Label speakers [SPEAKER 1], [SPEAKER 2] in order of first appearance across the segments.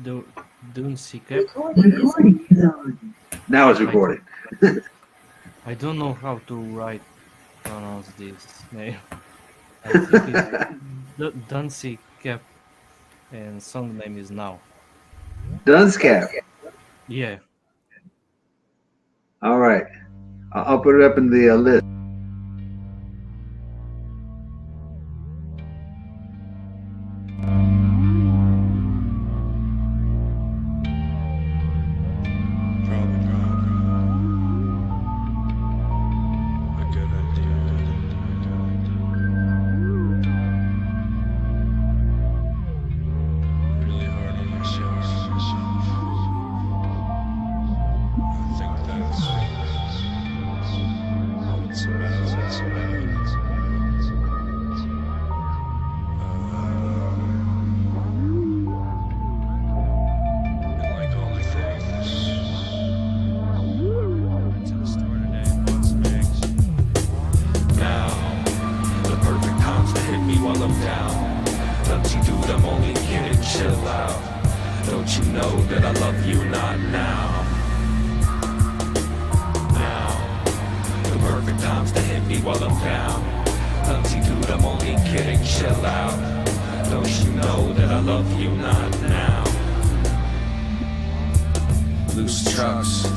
[SPEAKER 1] Do Dunsi Cap.
[SPEAKER 2] Now it's
[SPEAKER 1] I
[SPEAKER 2] recording.
[SPEAKER 1] I don't know how to write pronounce this name. I think it's Dunsi Cap, and song name is Now.
[SPEAKER 2] Dunscap.
[SPEAKER 1] Yeah.
[SPEAKER 2] All right. I'll put it up in the list.
[SPEAKER 3] Loose trucks,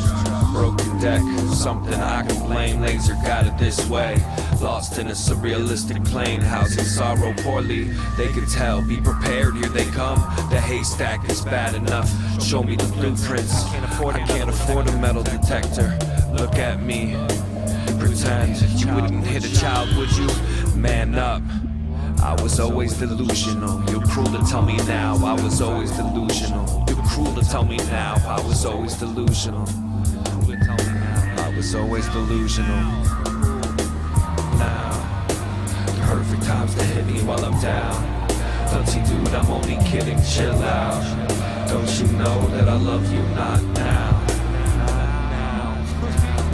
[SPEAKER 3] broken deck, something I can blame. Laser guided this way, lost in a surrealistic plane. Housing sorrow poorly, they can tell. Be prepared, here they come. The haystack is bad enough. Show me the blueprints. I can't afford a metal detector. Look at me, pretend you wouldn't hit a child, would you? Man up. I was always delusional. You're cruel to tell me now. I was always delusional. You're cruel to tell me now. I was always delusional. I was always delusional. Now, perfect times to hit me while I'm down. Don't you, dude? I'm only kidding. Chill out. Don't you know that I love you? Not now.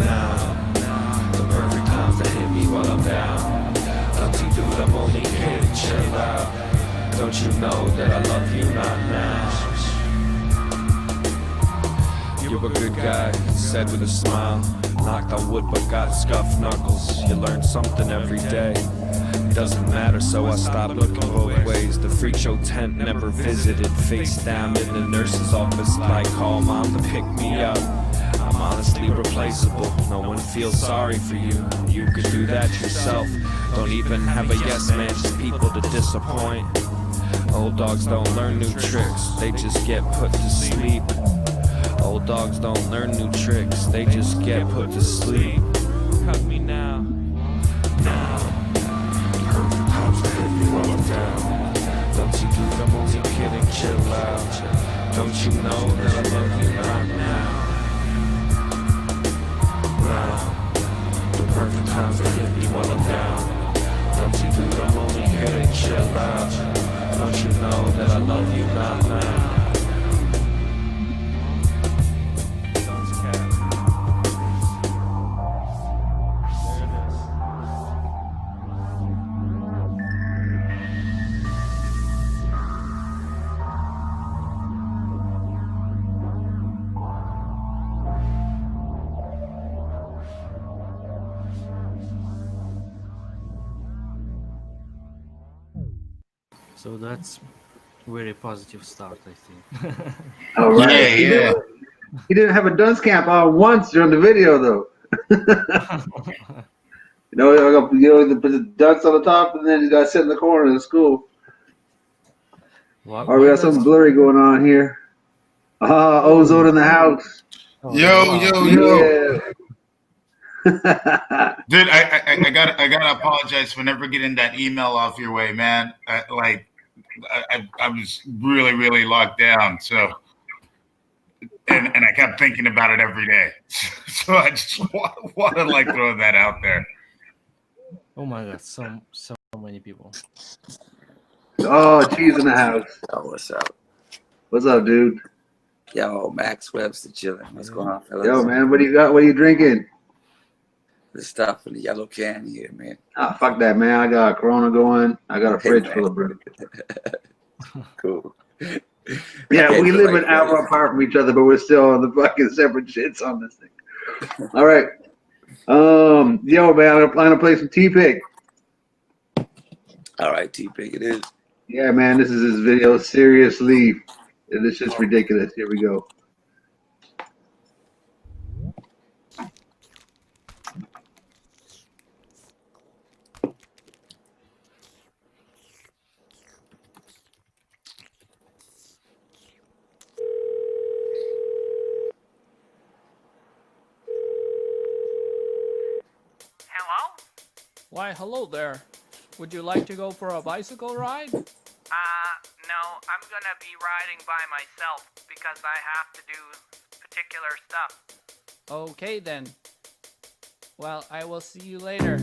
[SPEAKER 3] Now, the perfect times to hit me while I'm down. Don't you, dude? I'm only kidding. Chill out. Don't you know that I love you? Not now. You're a good guy, said with a smile. Knocked on wood but got scuffed knuckles. You learn something every day. It doesn't matter, so I stopped looking both ways. The freak show tent never visited. Face down in the nurse's office like call mom to pick me up. I'm honestly replaceable. No one feels sorry for you. You could do that yourself. Don't even have a yes man, just people to disappoint. Old dogs don't learn new tricks, they just get put to sleep. Old dogs don't learn new tricks, they just get put to sleep. Hug me now. Now. Perfect times to hit me while I'm down. Don't you, dude? I'm only kidding. Chill out. Don't you know that I love you right now? Now. The perfect times to hit me while I'm down. Don't you, dude? I'm only kidding. Chill out. Don't you know that I love you not now?
[SPEAKER 1] So that's very positive start, I think.
[SPEAKER 2] All right.
[SPEAKER 4] Yeah.
[SPEAKER 2] He didn't have a dunce camp on once during the video though. You put the dunce on the top, and then you got to sit in the corner of the school.
[SPEAKER 1] Why,
[SPEAKER 2] All right, we
[SPEAKER 1] why
[SPEAKER 2] got
[SPEAKER 1] does
[SPEAKER 2] something blurry going on here. Ozone in the house.
[SPEAKER 1] oh wow.
[SPEAKER 2] Yeah.
[SPEAKER 4] Dude, I gotta apologize for never getting that email off your way, man. I was really locked down, so and I kept thinking about it every day. So I just want to like throw that out there.
[SPEAKER 1] Oh my god, so many people.
[SPEAKER 2] Oh, cheese in the house.
[SPEAKER 5] Yo, what's up?
[SPEAKER 2] What's up, dude?
[SPEAKER 5] Yo, Max Webster chilling. What's going on, fellas?
[SPEAKER 2] Yo, man, what do you got? What are you drinking?
[SPEAKER 5] The stuff in the yellow can here, man.
[SPEAKER 2] Ah, fuck that, man. I got a Corona going. I got a fridge full of brew.
[SPEAKER 5] Cool.
[SPEAKER 2] Yeah,
[SPEAKER 5] Okay,
[SPEAKER 2] we
[SPEAKER 5] the
[SPEAKER 2] live
[SPEAKER 5] right
[SPEAKER 2] an hour
[SPEAKER 5] place.
[SPEAKER 2] apart from each other, but we're still on the fucking separate shits on this thing. All right. Yo, man, I'm gonna play some T-Pick.
[SPEAKER 5] All right, T-Pig it is.
[SPEAKER 2] Yeah, man, this is his video. Seriously, this shit's ridiculous. Here we go.
[SPEAKER 6] Hello?
[SPEAKER 7] Why, hello there. Would you like to go for a bicycle ride?
[SPEAKER 6] No, I'm gonna be riding by myself because I have to do particular stuff.
[SPEAKER 7] Okay then. Well, I will see you later.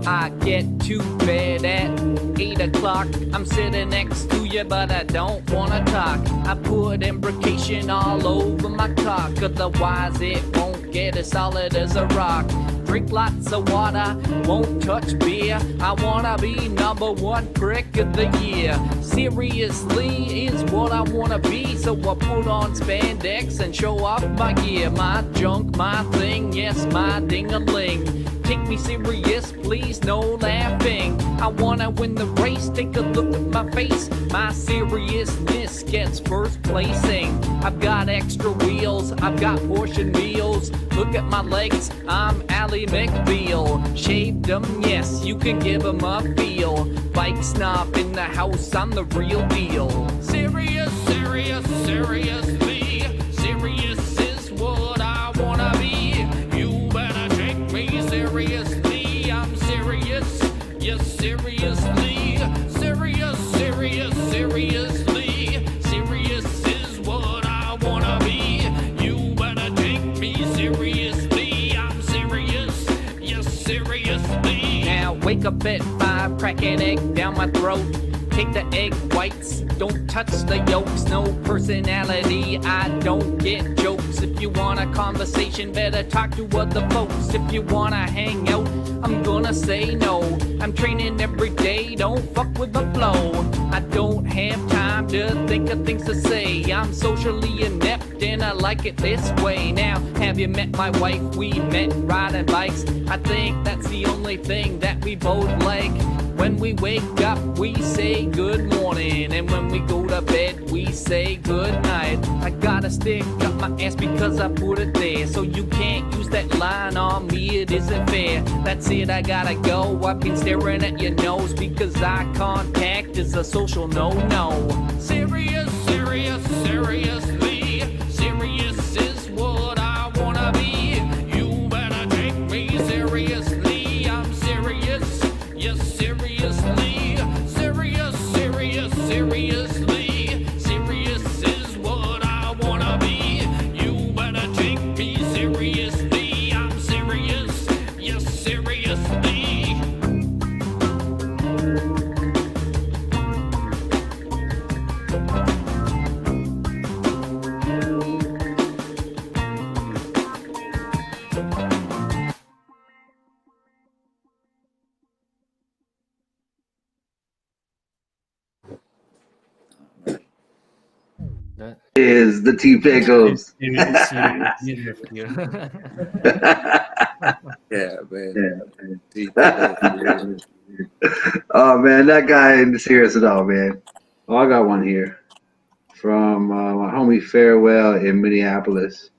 [SPEAKER 7] I get to bed at 8 o'clock. I'm sitting next to you, but I don't wanna talk. I put imbrication all over my cock, otherwise it won't get as solid as a rock. Drink lots of water, won't touch beer. I wanna be number one prick of the year. Seriously is what I wanna be, so I put on spandex and show off my gear. My junk, my thing, yes, my ding-a-ling. Take me serious, please, no laughing. I wanna win the race, take a look at my face. My seriousness gets first placing. I've got extra wheels, I've got portion meals. Look at my legs, I'm Ally McBeal. Shaved them, yes, you can give them a feel. Bike snob in the house, I'm the real deal. Serious, serious, seriously. Serious is what I wanna be. You better take me seriously. I'm serious, yes, seriously. Serious, serious, seriously. Serious is what I wanna be. You better take me seriously. I'm serious, yes, seriously. Now wake up at 5, crack an egg down my throat. Take the egg whites, don't touch the yolks. No personality, I don't get jokes. If you want a conversation, better talk to other folks. If you wanna hang out, I'm gonna say no. I'm training every day, don't fuck with the flow. I don't have time to think of things to say. I'm socially inept and I like it this way. Now, have you met my wife? We met riding bikes. I think that's the only thing that we both like. When we wake up, we say good morning. And when we go to bed, we say good night. I gotta stick up my ass because I put it there. So you can't use that line on me, it isn't fair. That's it, I gotta go. I've been staring at your nose because eye contact is a social no-no. Serious, serious, seriously. Serious is what I wanna be. You better take me seriously. I'm serious, yes, seriously. Serious, serious, seriously. Serious is what I wanna be. You better take me seriously. I'm serious, yes, seriously.
[SPEAKER 1] That
[SPEAKER 2] Is the T-Pickles.
[SPEAKER 1] is serious here.
[SPEAKER 5] Yeah, man. T-Pig.
[SPEAKER 2] Oh man, that guy ain't serious at all, man. Oh, I got one here from my homie Farewell in Minneapolis.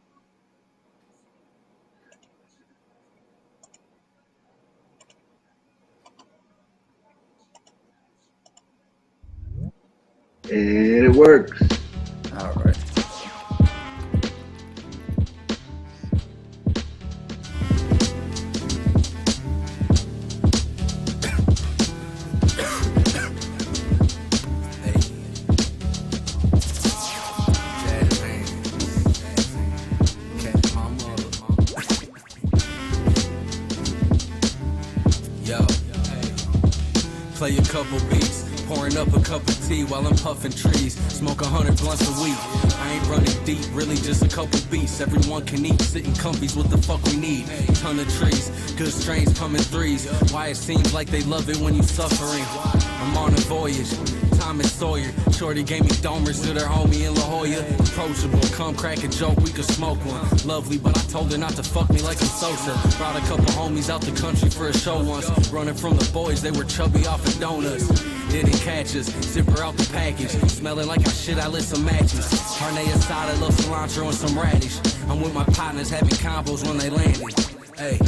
[SPEAKER 2] And it works.
[SPEAKER 5] All right.
[SPEAKER 8] Play a couple beats, pouring up a cup of tea while I'm puffing trees. Smoke 100 blunts a week. I ain't running deep, really just a couple beats. Everyone can eat, sitting comfies, what the fuck we need? Ton of trees, good strains come in threes. Why it seems like they love it when you suffering. I'm on a voyage, Tom and Sawyer. Shorty gave me domers to their homie in La Jolla. Approachable, come crack a joke, we could smoke one. Lovely, but I told her not to fuck me like I'm Sosa. Brought a couple homies out the country for a show once. Running from the boys, they were chubby off of donuts. Didn't catch us, zipper out the package. Smelling like I shit, I lit some matches. Carne asada, little cilantro and some radish. I'm with my partners having combos when they landed. Hey.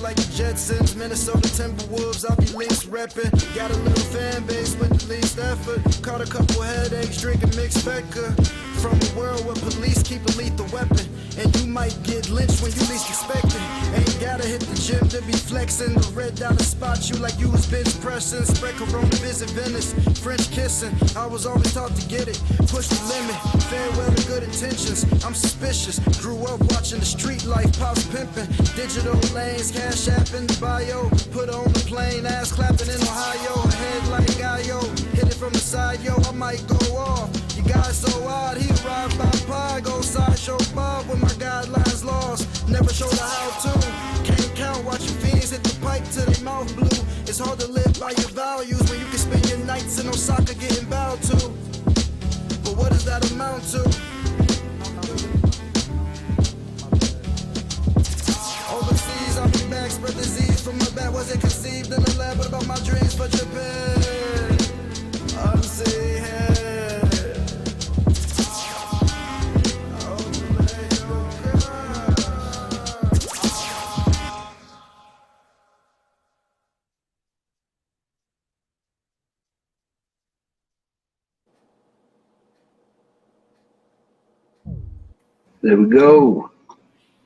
[SPEAKER 9] Like the Jetsons, Minnesota Timberwolves, I'll be least reppin'. Got a little fan base with the least effort. Caught a couple headaches, drinking mixed vodka. From a world where police keep a lethal weapon, and you might get lynched when you least expect it. Ain't gotta hit the gym to be flexing. The red dot spot you like you was bench pressing. Spread corona, visit Venice, French kissing. I was always taught to get it, push the limit. Farewell to good intentions, I'm suspicious. Grew up watching the street life, pops pimping. Digital lanes, cash app in the bio. Put on the plane, ass clapping in Ohio. Head like Gallo, hit it from the side, yo, I might go off. You guys so odd, he arrived by pie. Go sideshow Bob with my guidelines lost. Never showed a how to. Can't count, watch your fiends hit the pipe till they mouth blue. It's hard to live by your values when you can spend your nights in Osaka getting bowed to. But what does that amount to? Overseas, I'll be back, spread disease from my back. Wasn't conceived in the lab, what about my dreams for Japan? I'm saying, hey.
[SPEAKER 2] There we go.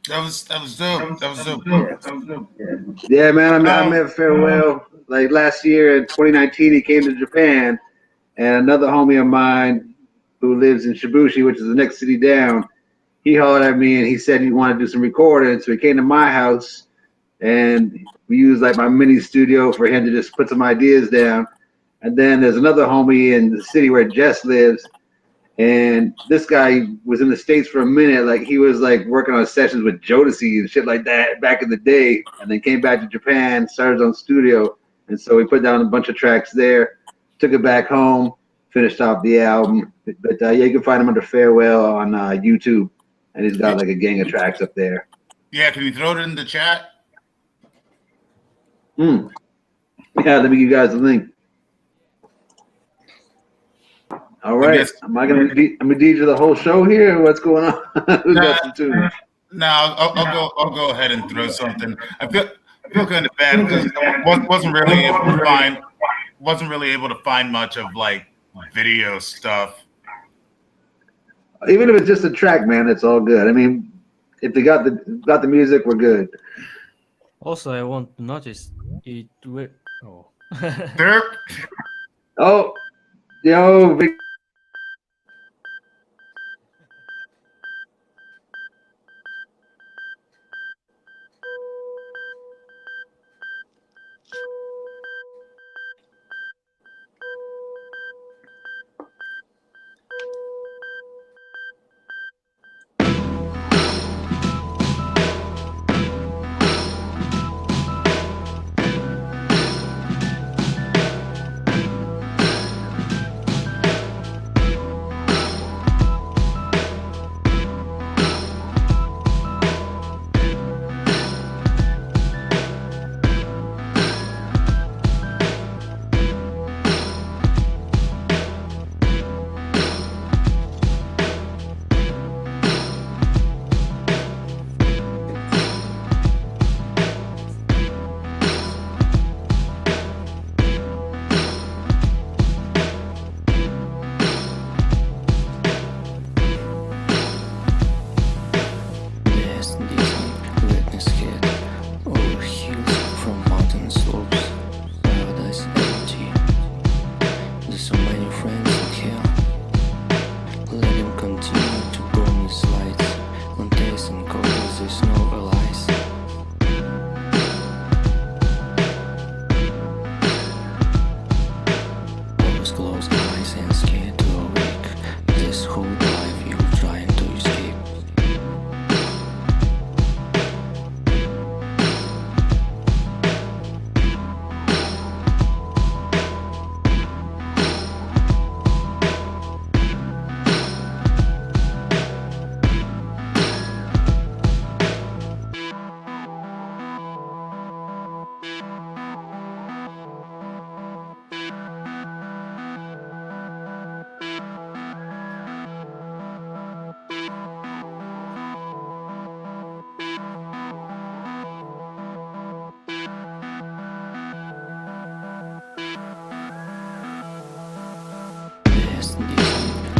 [SPEAKER 4] That was dope. That was dope.
[SPEAKER 2] Yeah, man. I met Farewell like last year in 2019. He came to Japan, and another homie of mine who lives in Shibuya, which is the next city down, he hollered at me and he said he wanted to do some recording. So he came to my house, and we used like my mini studio for him to just put some ideas down. And then there's another homie in the city where Jess lives. And this guy was in the States for a minute. Like he was like working on sessions with Jodeci and shit like that back in the day. And then came back to Japan, started his own studio. And so we put down a bunch of tracks there, took it back home, finished off the album. But yeah, you can find him under Farewell on YouTube. And he's got like a gang of tracks up there.
[SPEAKER 4] Yeah, can you throw it in the chat?
[SPEAKER 2] Yeah, let me give you guys the link. All right. Am I gonna DJ the whole show here, or what's going on? Who got some tunes?
[SPEAKER 4] No, I'll go ahead and throw something. I feel kind of bad because I wasn't really able to find much of like video stuff.
[SPEAKER 2] Even if it's just a track, man, it's all good. I mean, if they got the music, we're good.
[SPEAKER 1] Also, I want to notice it. Oh.
[SPEAKER 4] Dirk.
[SPEAKER 2] Oh, yo, Victor.
[SPEAKER 10] so many friends in hell. Let him continue to burn his lights. On days and cold, there's no allies. Always closed eyes and scared to awake. This whole life you're trying to escape.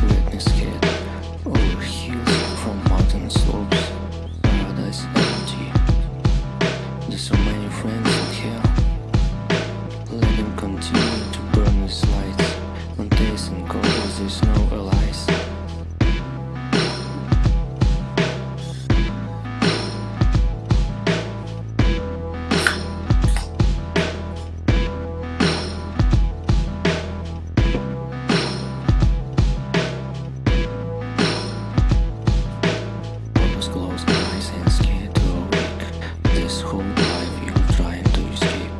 [SPEAKER 10] Witness head over hills from mountain slopes. Paradise empty. There's so many friends in hell. Let him continue to burn his lights. On days and cold, there's no allies. Always closed eyes and scared to awake. This whole life you're trying to escape.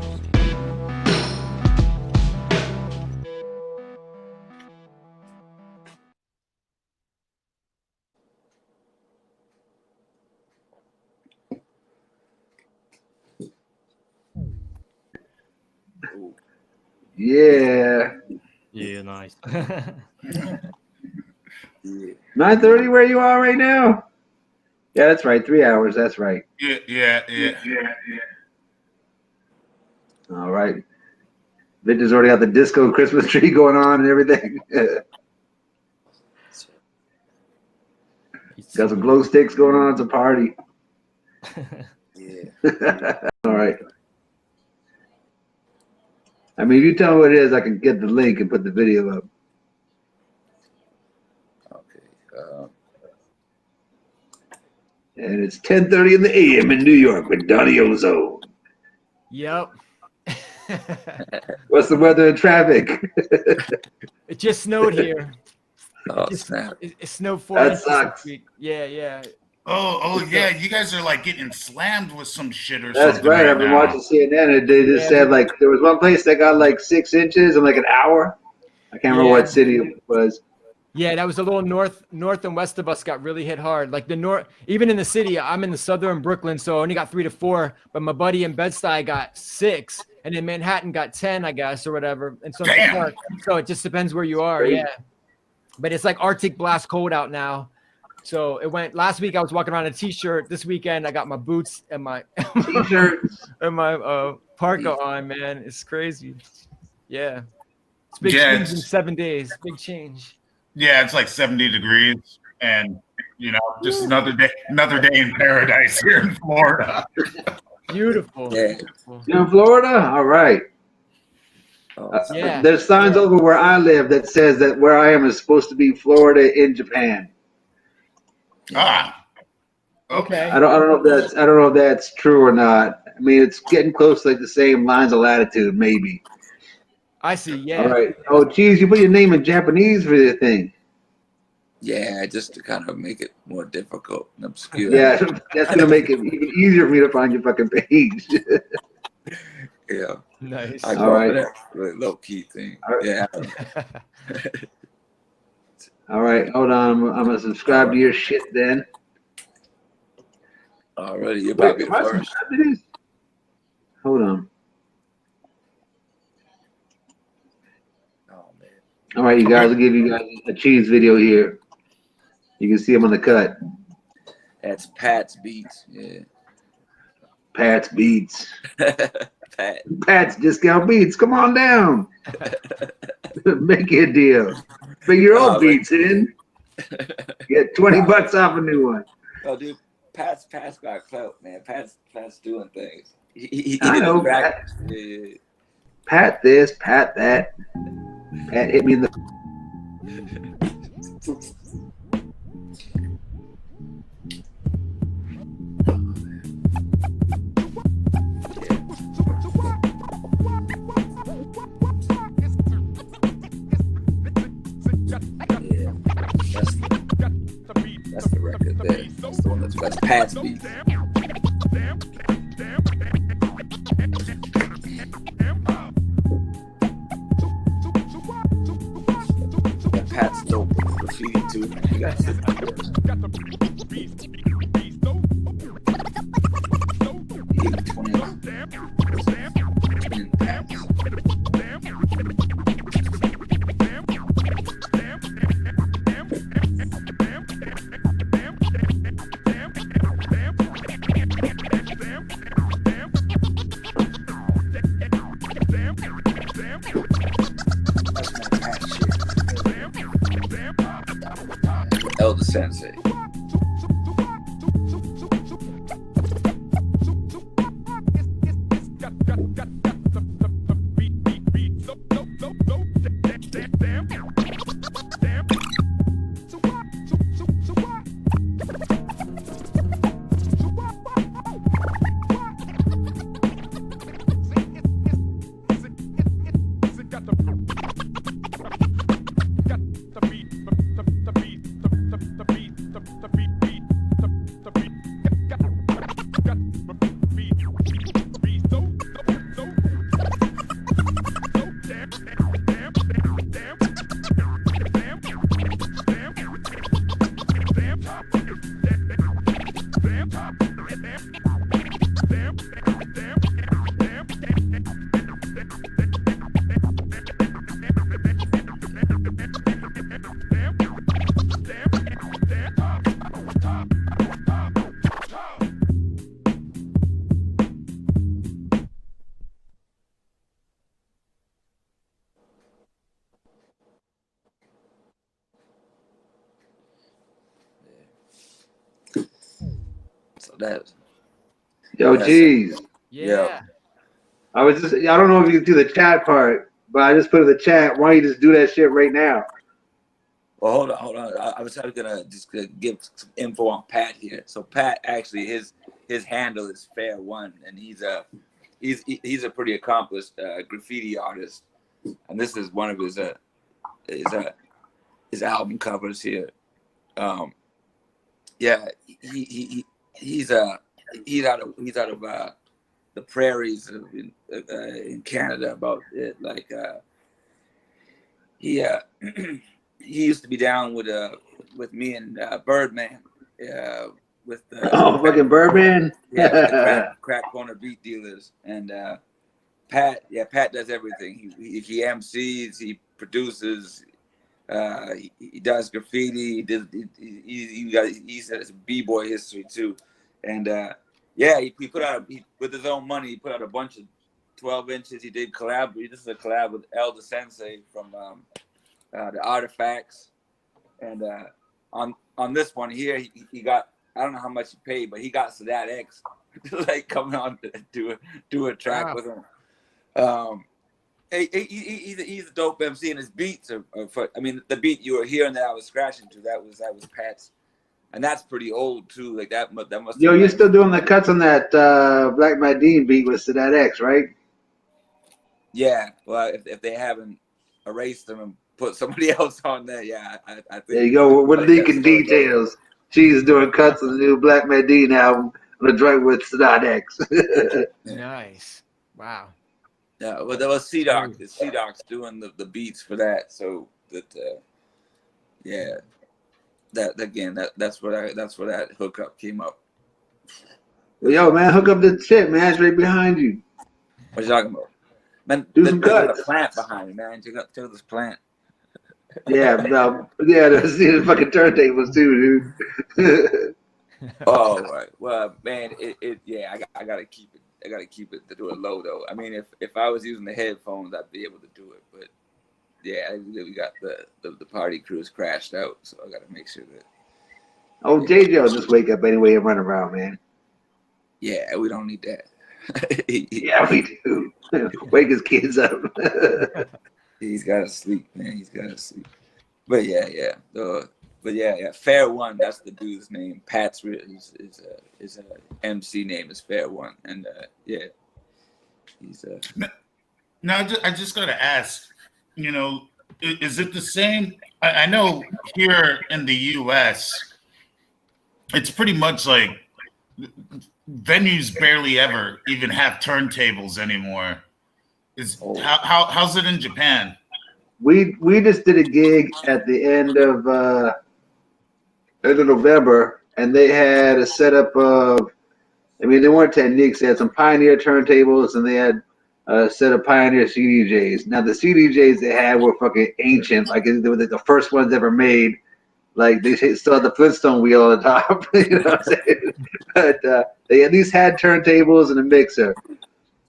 [SPEAKER 2] Yeah.
[SPEAKER 1] Yeah, nice.
[SPEAKER 5] Yeah.
[SPEAKER 2] 9:30 where you are right now? Yeah, that's right. 3 hours. That's right.
[SPEAKER 4] Yeah.
[SPEAKER 2] All right. Victor's already got the disco Christmas tree going on and everything. Got some glow sticks going on. It's a party.
[SPEAKER 5] Yeah.
[SPEAKER 2] All right. I mean, if you tell me what it is, I can get the link and put the video up.
[SPEAKER 5] Okay.
[SPEAKER 2] And it's 10:30 in the a.m. in New York with Donnie Ozone.
[SPEAKER 11] Yep.
[SPEAKER 2] What's the weather and traffic?
[SPEAKER 11] It just snowed here.
[SPEAKER 5] Oh,
[SPEAKER 11] It, just,
[SPEAKER 5] snap.
[SPEAKER 11] it snowed 4
[SPEAKER 2] That
[SPEAKER 11] inches this
[SPEAKER 2] sucks.
[SPEAKER 11] week. Yeah.
[SPEAKER 4] Oh yeah. You guys are like getting slammed with some shit or
[SPEAKER 2] That's
[SPEAKER 4] something
[SPEAKER 2] right.
[SPEAKER 4] right
[SPEAKER 2] I've been
[SPEAKER 4] now.
[SPEAKER 2] watching CNN and they just
[SPEAKER 11] Yeah.
[SPEAKER 2] said like there was one place that got like 6 inches in like an hour. I can't remember
[SPEAKER 11] Yeah.
[SPEAKER 2] what city it was.
[SPEAKER 11] Yeah, that was a little north and west of us got really hit hard. Like the north, even in the city, I'm in the southern Brooklyn, so I only got 3 to 4. But my buddy in Bed-Stuy got 6, and in Manhattan got 10, I guess, or whatever. And so,
[SPEAKER 4] Damn.
[SPEAKER 11] so it just depends where you are.
[SPEAKER 2] Crazy.
[SPEAKER 11] Yeah, but it's like Arctic blast cold out now. So it went last week. I was walking around in a t-shirt. This weekend, I got my boots and my
[SPEAKER 2] T-shirts.
[SPEAKER 11] and my parka on. Man, it's crazy. Yeah, it's big
[SPEAKER 4] Yeah,
[SPEAKER 11] change in
[SPEAKER 4] it's-
[SPEAKER 11] 7 days. Big change.
[SPEAKER 4] Yeah, it's like 70 degrees, and just another day in paradise here in Florida.
[SPEAKER 11] Beautiful.
[SPEAKER 5] Yeah.
[SPEAKER 11] Beautiful.
[SPEAKER 2] You're in Florida? All right.
[SPEAKER 5] Oh,
[SPEAKER 11] Yeah.
[SPEAKER 2] There's signs over where I live that says that where I am is supposed to be Florida in Japan.
[SPEAKER 4] Ah,
[SPEAKER 11] Okay.
[SPEAKER 2] I don't know if that's true or not. I mean, it's getting close to like the same lines of latitude, maybe.
[SPEAKER 11] I see. Yeah.
[SPEAKER 2] All right. Oh, geez, you put your name in Japanese for the thing.
[SPEAKER 5] yeah, just to kind of make it more difficult and obscure.
[SPEAKER 2] Yeah, that's gonna make it even easier for me to find your fucking page.
[SPEAKER 5] Yeah.
[SPEAKER 11] Nice.
[SPEAKER 5] I
[SPEAKER 2] All
[SPEAKER 5] go
[SPEAKER 2] right.
[SPEAKER 5] for that really low key thing.
[SPEAKER 2] All right.
[SPEAKER 5] Yeah.
[SPEAKER 2] All right, hold on. I'm gonna subscribe to your shit then.
[SPEAKER 5] Already, you're
[SPEAKER 2] Wait,
[SPEAKER 5] about to be
[SPEAKER 2] am
[SPEAKER 5] the
[SPEAKER 2] I
[SPEAKER 5] first.
[SPEAKER 2] subscribed to this? Hold on.
[SPEAKER 5] Oh man.
[SPEAKER 2] All right, you guys. I'll give you guys a cheese video here. You can see him on the cut.
[SPEAKER 5] That's Pat's Beats. Yeah.
[SPEAKER 2] Pat's Beats.
[SPEAKER 5] Pat.
[SPEAKER 2] Pat's Discount Beats. Come on down. Make it a deal. Bring your old
[SPEAKER 5] Oh,
[SPEAKER 2] beats in. Get $20 off a new one.
[SPEAKER 5] Oh, dude. Pat's got clout, man. Pat's doing things. He
[SPEAKER 2] I
[SPEAKER 5] did
[SPEAKER 2] know,
[SPEAKER 5] a graphics. Yeah.
[SPEAKER 2] Pat this, Pat that. Pat hit me in the.
[SPEAKER 5] That's the record there. That's the one that's Pat's beat. And Pat's dope graffiti too, man. He got Elder Sensei. So that.
[SPEAKER 2] Yo, geez.
[SPEAKER 11] Yeah.
[SPEAKER 2] I don't know if you can do the chat part, but I just put in the chat. Why don't you just do that shit right now?
[SPEAKER 5] Well, hold on. I was gonna just give some info on Pat here. So Pat actually his handle is Fair1, and he's a pretty accomplished graffiti artist, and this is one of his album covers here. Yeah, he's out of the prairies in Canada. About it, like he used to be down with me and Birdman with
[SPEAKER 2] fucking Birdman.
[SPEAKER 5] Yeah, with the crack corner beat dealers. And Pat does everything. He MCs, he produces, he does graffiti. He has b-boy history too. And he put out with his own money. He put out a bunch of 12 inches. He did collab. This is a collab with Elder Sensei from the Artifacts. And on this one here, he got, I don't know how much he paid, but he got Sadat X like coming on to do a track with him. He's a dope MC, and his beats are I mean, the beat you were hearing that I was scratching to, that was Pat's, and that's pretty old too. Like that must.
[SPEAKER 2] Yo, you're still doing the cuts on that Black Madine beat with Sadat X, right?
[SPEAKER 5] Yeah. Well, if they haven't erased them and put somebody else on there, yeah, I think.
[SPEAKER 2] There you go. We're leaking details. She's doing cuts on the new Black Madine album on a joint with Sadat X.
[SPEAKER 11] Nice. Wow.
[SPEAKER 5] Yeah, well, there was C-Doc's doing the beats for that, so that that's where that hookup came up.
[SPEAKER 2] Yo, man, hook up the shit, man. It's right behind you.
[SPEAKER 5] What you talking about? Man,
[SPEAKER 2] do some cuts.
[SPEAKER 5] There's a plant behind me, man. Check out this plant.
[SPEAKER 2] Yeah, the fucking turntables too, dude.
[SPEAKER 5] Oh, right. Well, man, I gotta keep it. I gotta keep it to do it low though. I mean, if I was using the headphones, I'd be able to do it. But yeah, we got the party crews crashed out, so I gotta make sure that.
[SPEAKER 2] Oh, JJ will just wake up anyway and run around, man.
[SPEAKER 5] Yeah, we don't need that.
[SPEAKER 2] Yeah, we do. Wake his kids up.
[SPEAKER 5] He's got to sleep, man. He's got to sleep. But yeah. But yeah. Fair One. That's the dude's name. Pat's is MC name is Fair One, and yeah, he's
[SPEAKER 4] Now, I just got to ask, is it the same? I know here in the U.S., it's pretty much like venues barely ever even have turntables anymore. How's it in Japan?
[SPEAKER 2] We just did a gig at the end of November, and they had a setup of. I mean, they weren't techniques. They had some Pioneer turntables, and they had a set of Pioneer CDJs. Now, the CDJs they had were fucking ancient. Like, they were the first ones ever made. Like, they still had the Flintstone wheel on the top. You know what I'm saying? But they at least had turntables and a mixer.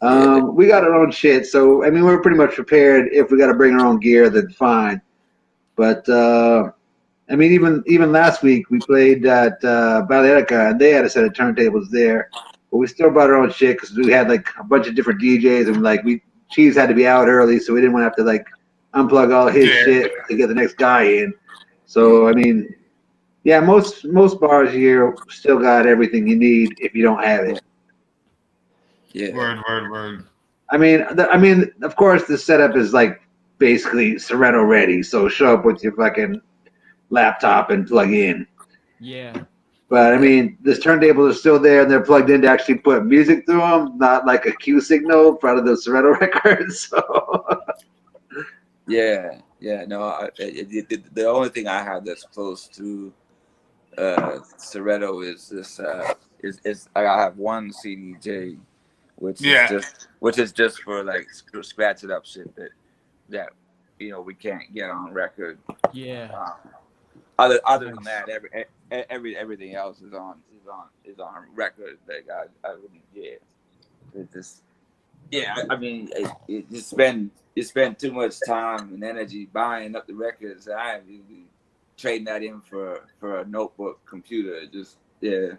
[SPEAKER 2] We got our own shit, so, I mean, we're pretty much prepared. If we got to bring our own gear, then fine. But, I mean, even last week we played at Balearica, and they had a set of turntables there. But we still brought our own shit because we had like a bunch of different DJs, and like Cheese had to be out early, so we didn't want to have to like unplug all his shit to get the next guy in. So I mean, yeah, most bars here still got everything you need if you don't have it.
[SPEAKER 5] Yeah.
[SPEAKER 4] Word.
[SPEAKER 2] I mean, of course, the setup is like basically Soretto ready. So show up with your fucking laptop and plug in.
[SPEAKER 11] Yeah.
[SPEAKER 2] But I mean, this turntables are still there, and they're plugged in to actually put music through them, not like a Q signal out of the Soretto records. So.
[SPEAKER 5] Yeah. No, the only thing I have that's close to Soretto is this. Is I have one CDJ, which is just for like scratch it up shit that we can't get on record.
[SPEAKER 11] Yeah.
[SPEAKER 5] Other than that, everything else is on record. Like I wouldn't. Yeah. It just. Yeah, I mean, you spend too much time and energy buying up the records. I am trading that in for a notebook computer. Just like,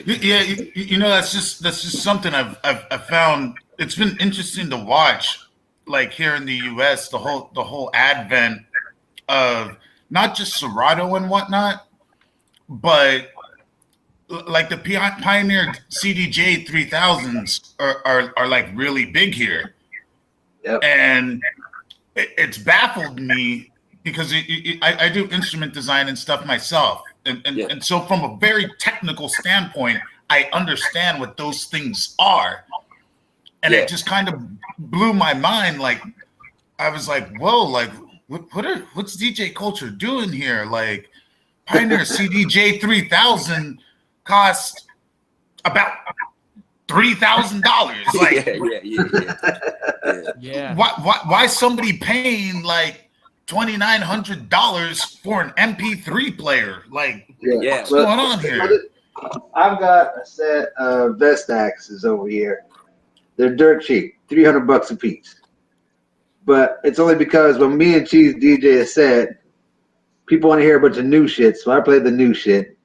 [SPEAKER 4] that's just something I've found. It's been interesting to watch, like here in the U.S. the whole advent of not just Serato and whatnot, but like the Pioneer CDJ 3000s are like really big here.
[SPEAKER 2] Yep.
[SPEAKER 4] And it's baffled me because I do instrument design and stuff myself. And so from a very technical standpoint, I understand what those things are. And it just kind of blew my mind. Like, I was like, whoa, like, what's DJ Culture doing here? Like, Pioneer CDJ 3000 cost about $3,000. Like,
[SPEAKER 5] yeah.
[SPEAKER 4] Why somebody paying like $2,900 for an MP3 player? Like, what's going on here?
[SPEAKER 2] I've got a set of Vest Axes over here. They're dirt cheap, $300 a piece. But it's only because when me and Cheese DJ a set, people want to hear a bunch of new shit, so I play the new shit,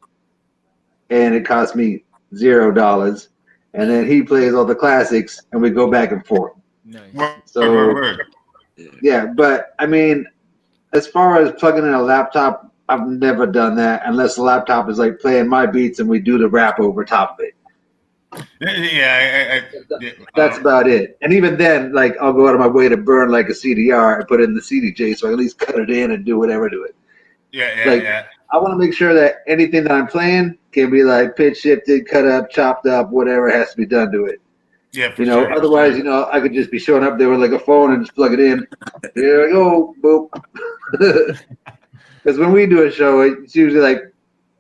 [SPEAKER 2] and it costs me $0. And then he plays all the classics, and we go back and forth.
[SPEAKER 11] Nice.
[SPEAKER 2] So, yeah, but I mean, as far as plugging in a laptop, I've never done that unless the laptop is like playing my beats and we do the rap over top of it. That's about it. And even then, like, I'll go out of my way to burn like a CDR and put it in the CDJ so I at least cut it in and do whatever to it. I want to make sure that anything that I'm playing can be like pitch shifted, cut up, chopped up, whatever has to be done to it. Otherwise, I could just be showing up there with like a phone and just plug it in. Here I go, boop. Because when we do a show, it's usually like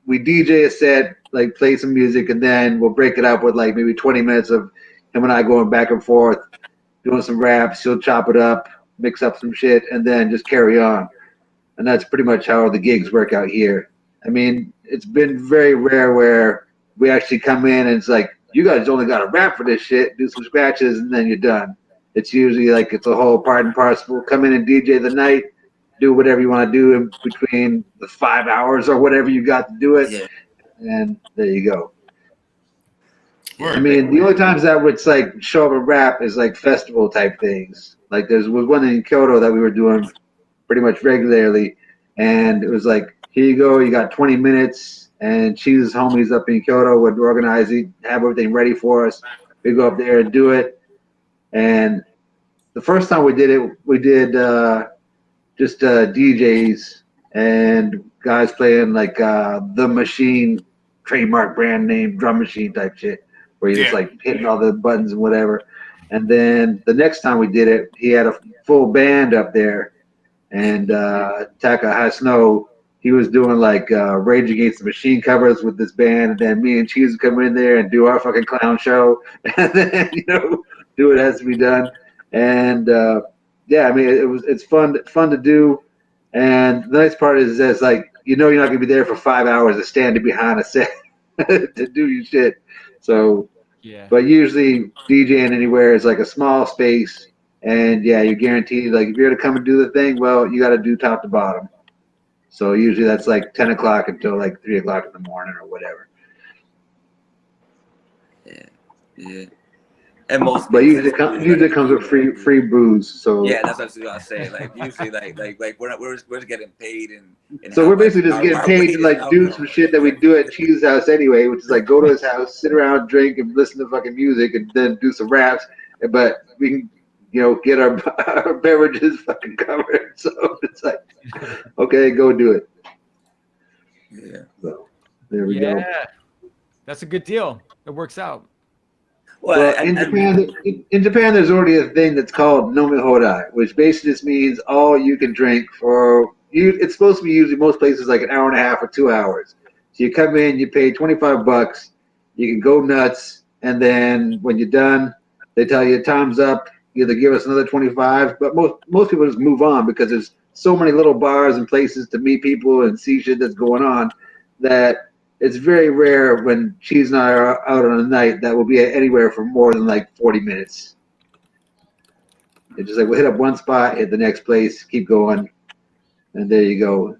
[SPEAKER 2] we DJ a set, like play some music, and then we'll break it up with like maybe 20 minutes of him and I going back and forth, doing some raps. He'll chop it up, mix up some shit, and then just carry on. And that's pretty much how the gigs work out here. I mean, it's been very rare where we actually come in and it's like, you guys only got to rap for this shit, do some scratches, and then you're done. It's usually like it's a whole part and parcel. Come in and DJ the night, do whatever you want to do in between the 5 hours or whatever you got to do it, and there you go. I mean, the only times that would like show up and rap is like festival type things. Like there was one in Kyoto that we were doing pretty much regularly, and it was like, here you go, you got 20 minutes, and Cheese's homies up in Kyoto would organize it, have everything ready for us. We go up there and do it. And the first time we did it, we did just DJs and guys playing like the Machine trademark brand name drum machine type shit, where you're just like hitting all the buttons and whatever. And then the next time we did it, he had a full band up there, and Taka High Snow, he was doing like Rage Against the Machine covers with this band, and then me and Cheese would come in there and do our fucking clown show, and then do what has to be done. And yeah, I mean it's fun to do, and the nice part is that like you're not gonna be there for 5 hours to stand behind a set to do your shit. So
[SPEAKER 11] yeah,
[SPEAKER 2] but usually DJing anywhere is like a small space. And yeah, you're guaranteed, like, if you're going to come and do the thing, well, you got to do top to bottom. So usually that's like 10 o'clock until like 3 o'clock in the morning or whatever.
[SPEAKER 5] Yeah. And most
[SPEAKER 2] But usually it comes with free booze. So
[SPEAKER 5] yeah, that's what I was gonna say. Like usually, like we're getting paid and
[SPEAKER 2] so we're basically just getting paid to like do some shit that we do at Cheese's house anyway, which is like go to his house, sit around, drink, and listen to fucking music, and then do some raps. But we can get our beverages fucking covered. So it's like, okay, go do it.
[SPEAKER 5] Yeah.
[SPEAKER 2] So there we go.
[SPEAKER 11] Yeah, that's a good deal. It works out.
[SPEAKER 2] Well, in Japan, there's already a thing that's called nomihodai, which basically just means all you can drink for you. It's supposed to be usually most places like an hour and a half or 2 hours. So you come in, you pay $25, you can go nuts, and then when you're done, they tell you time's up. Either give us another 25, but most people just move on because there's so many little bars and places to meet people and see shit that's going on that it's very rare when Cheese and I are out on a night that will be anywhere for more than like 40 minutes. It's just like we'll hit up one spot, hit the next place, keep going, and there you go.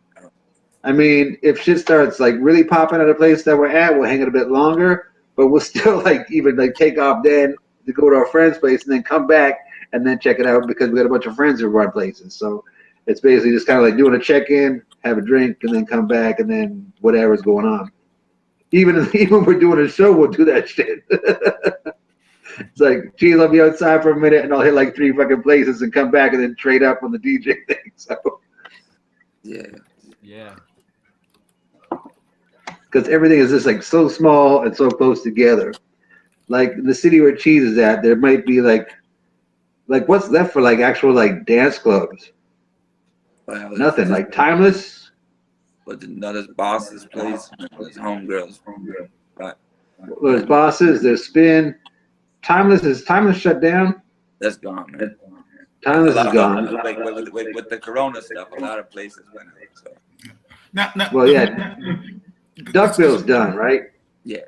[SPEAKER 2] I mean, if shit starts like really popping at a place that we're at, we'll hang it a bit longer, but we'll still like even like take off then to go to our friend's place and then come back and then check it out because we got a bunch of friends who run places. So it's basically just kind of like doing a check-in, have a drink, and then come back and then whatever's going on. Even when we're doing a show, we'll do that shit. It's like, geez, I'll be outside for a minute and I'll hit like 3 fucking places and come back and then trade up on the DJ thing. So
[SPEAKER 11] yeah.
[SPEAKER 2] Because everything is just like so small and so close together. Like the city where Cheese is at, there might be like what's left for like actual like dance clubs?
[SPEAKER 5] Well,
[SPEAKER 2] Nothing. Like Timeless.
[SPEAKER 5] But there's Boss's place, there's Homegirls, right?
[SPEAKER 2] Well, there's Bosses, there's Spin. Timeless shut down?
[SPEAKER 5] That's gone, man.
[SPEAKER 2] Timeless is gone.
[SPEAKER 5] Like with the Corona stuff, a lot of places went out. So.
[SPEAKER 2] Well, yeah. Duckbill's done, right?
[SPEAKER 5] Yeah.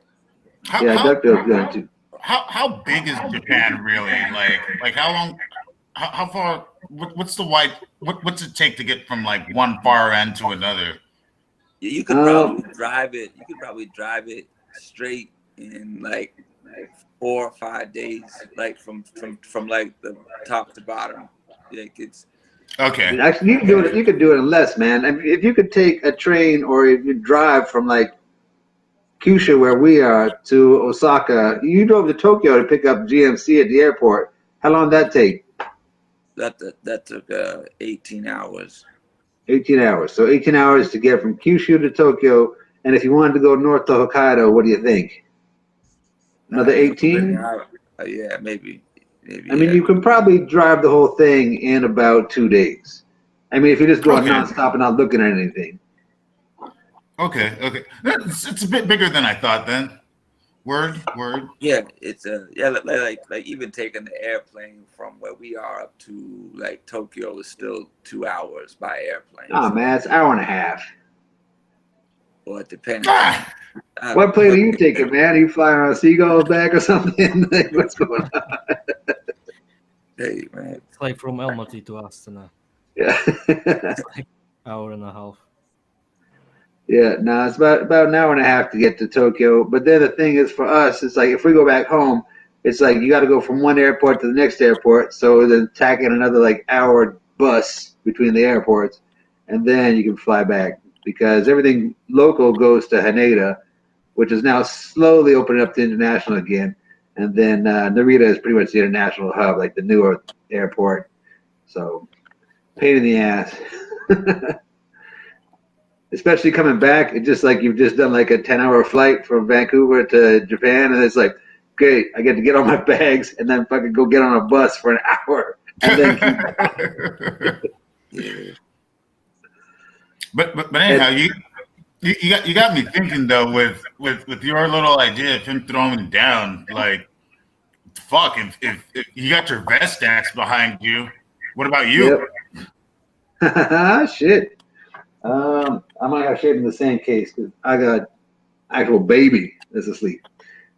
[SPEAKER 2] Duckbill's done too.
[SPEAKER 4] How big is Japan really? Like how long? How far? What's it take to get from like one far end to another?
[SPEAKER 5] You could probably drive it. You could probably drive it straight in like 4 or 5 days, like from like the top to bottom. Like it's
[SPEAKER 4] okay.
[SPEAKER 2] Actually, you can do it. You could do it in less, man. I mean, if you could take a train or if you drive from like Kyushu, where we are, to Osaka, you drove to Tokyo to pick up GMC at the airport. How long did that take?
[SPEAKER 5] That took 18 hours.
[SPEAKER 2] 18 hours. So 18 hours to get from Kyushu to Tokyo. And if you wanted to go north to Hokkaido, what do you think? Another 18?
[SPEAKER 5] Yeah, maybe.
[SPEAKER 2] I mean, you can probably drive the whole thing in about 2 days. I mean, if you're just going nonstop and not looking at anything.
[SPEAKER 4] Okay. It's a bit bigger than I thought then. Word.
[SPEAKER 5] Yeah, it's like even taking the airplane from where we are up to like Tokyo is still 2 hours by airplane.
[SPEAKER 2] Oh man, it's an hour and a half.
[SPEAKER 5] Well, it depends.
[SPEAKER 2] What plane are you taking, man? Are you flying on a seagull's back or something? Like, what's going on?
[SPEAKER 5] Hey, man.
[SPEAKER 1] It's like from Almaty to Astana.
[SPEAKER 2] Yeah.
[SPEAKER 1] It's like an hour and a half.
[SPEAKER 2] Yeah, no, it's about an hour and a half to get to Tokyo. But then the thing is, for us, it's like if we go back home, it's like you got to go from one airport to the next airport. So then tack in another like hour bus between the airports, and then you can fly back because everything local goes to Haneda, which is now slowly opening up to international again. And then Narita is pretty much the international hub, like the newer airport. So pain in the ass. Especially coming back, it's just like you've just done like a 10-hour flight from Vancouver to Japan, and it's like, great, I get to get all my bags and then fucking go get on a bus for an hour and then keep
[SPEAKER 4] But anyhow, you got me thinking though with your little idea of him throwing down, like, fuck, if you got your vest axe behind you, what about you?
[SPEAKER 2] Yep. Shit. I might have shit in the same case because I got actual baby that's asleep.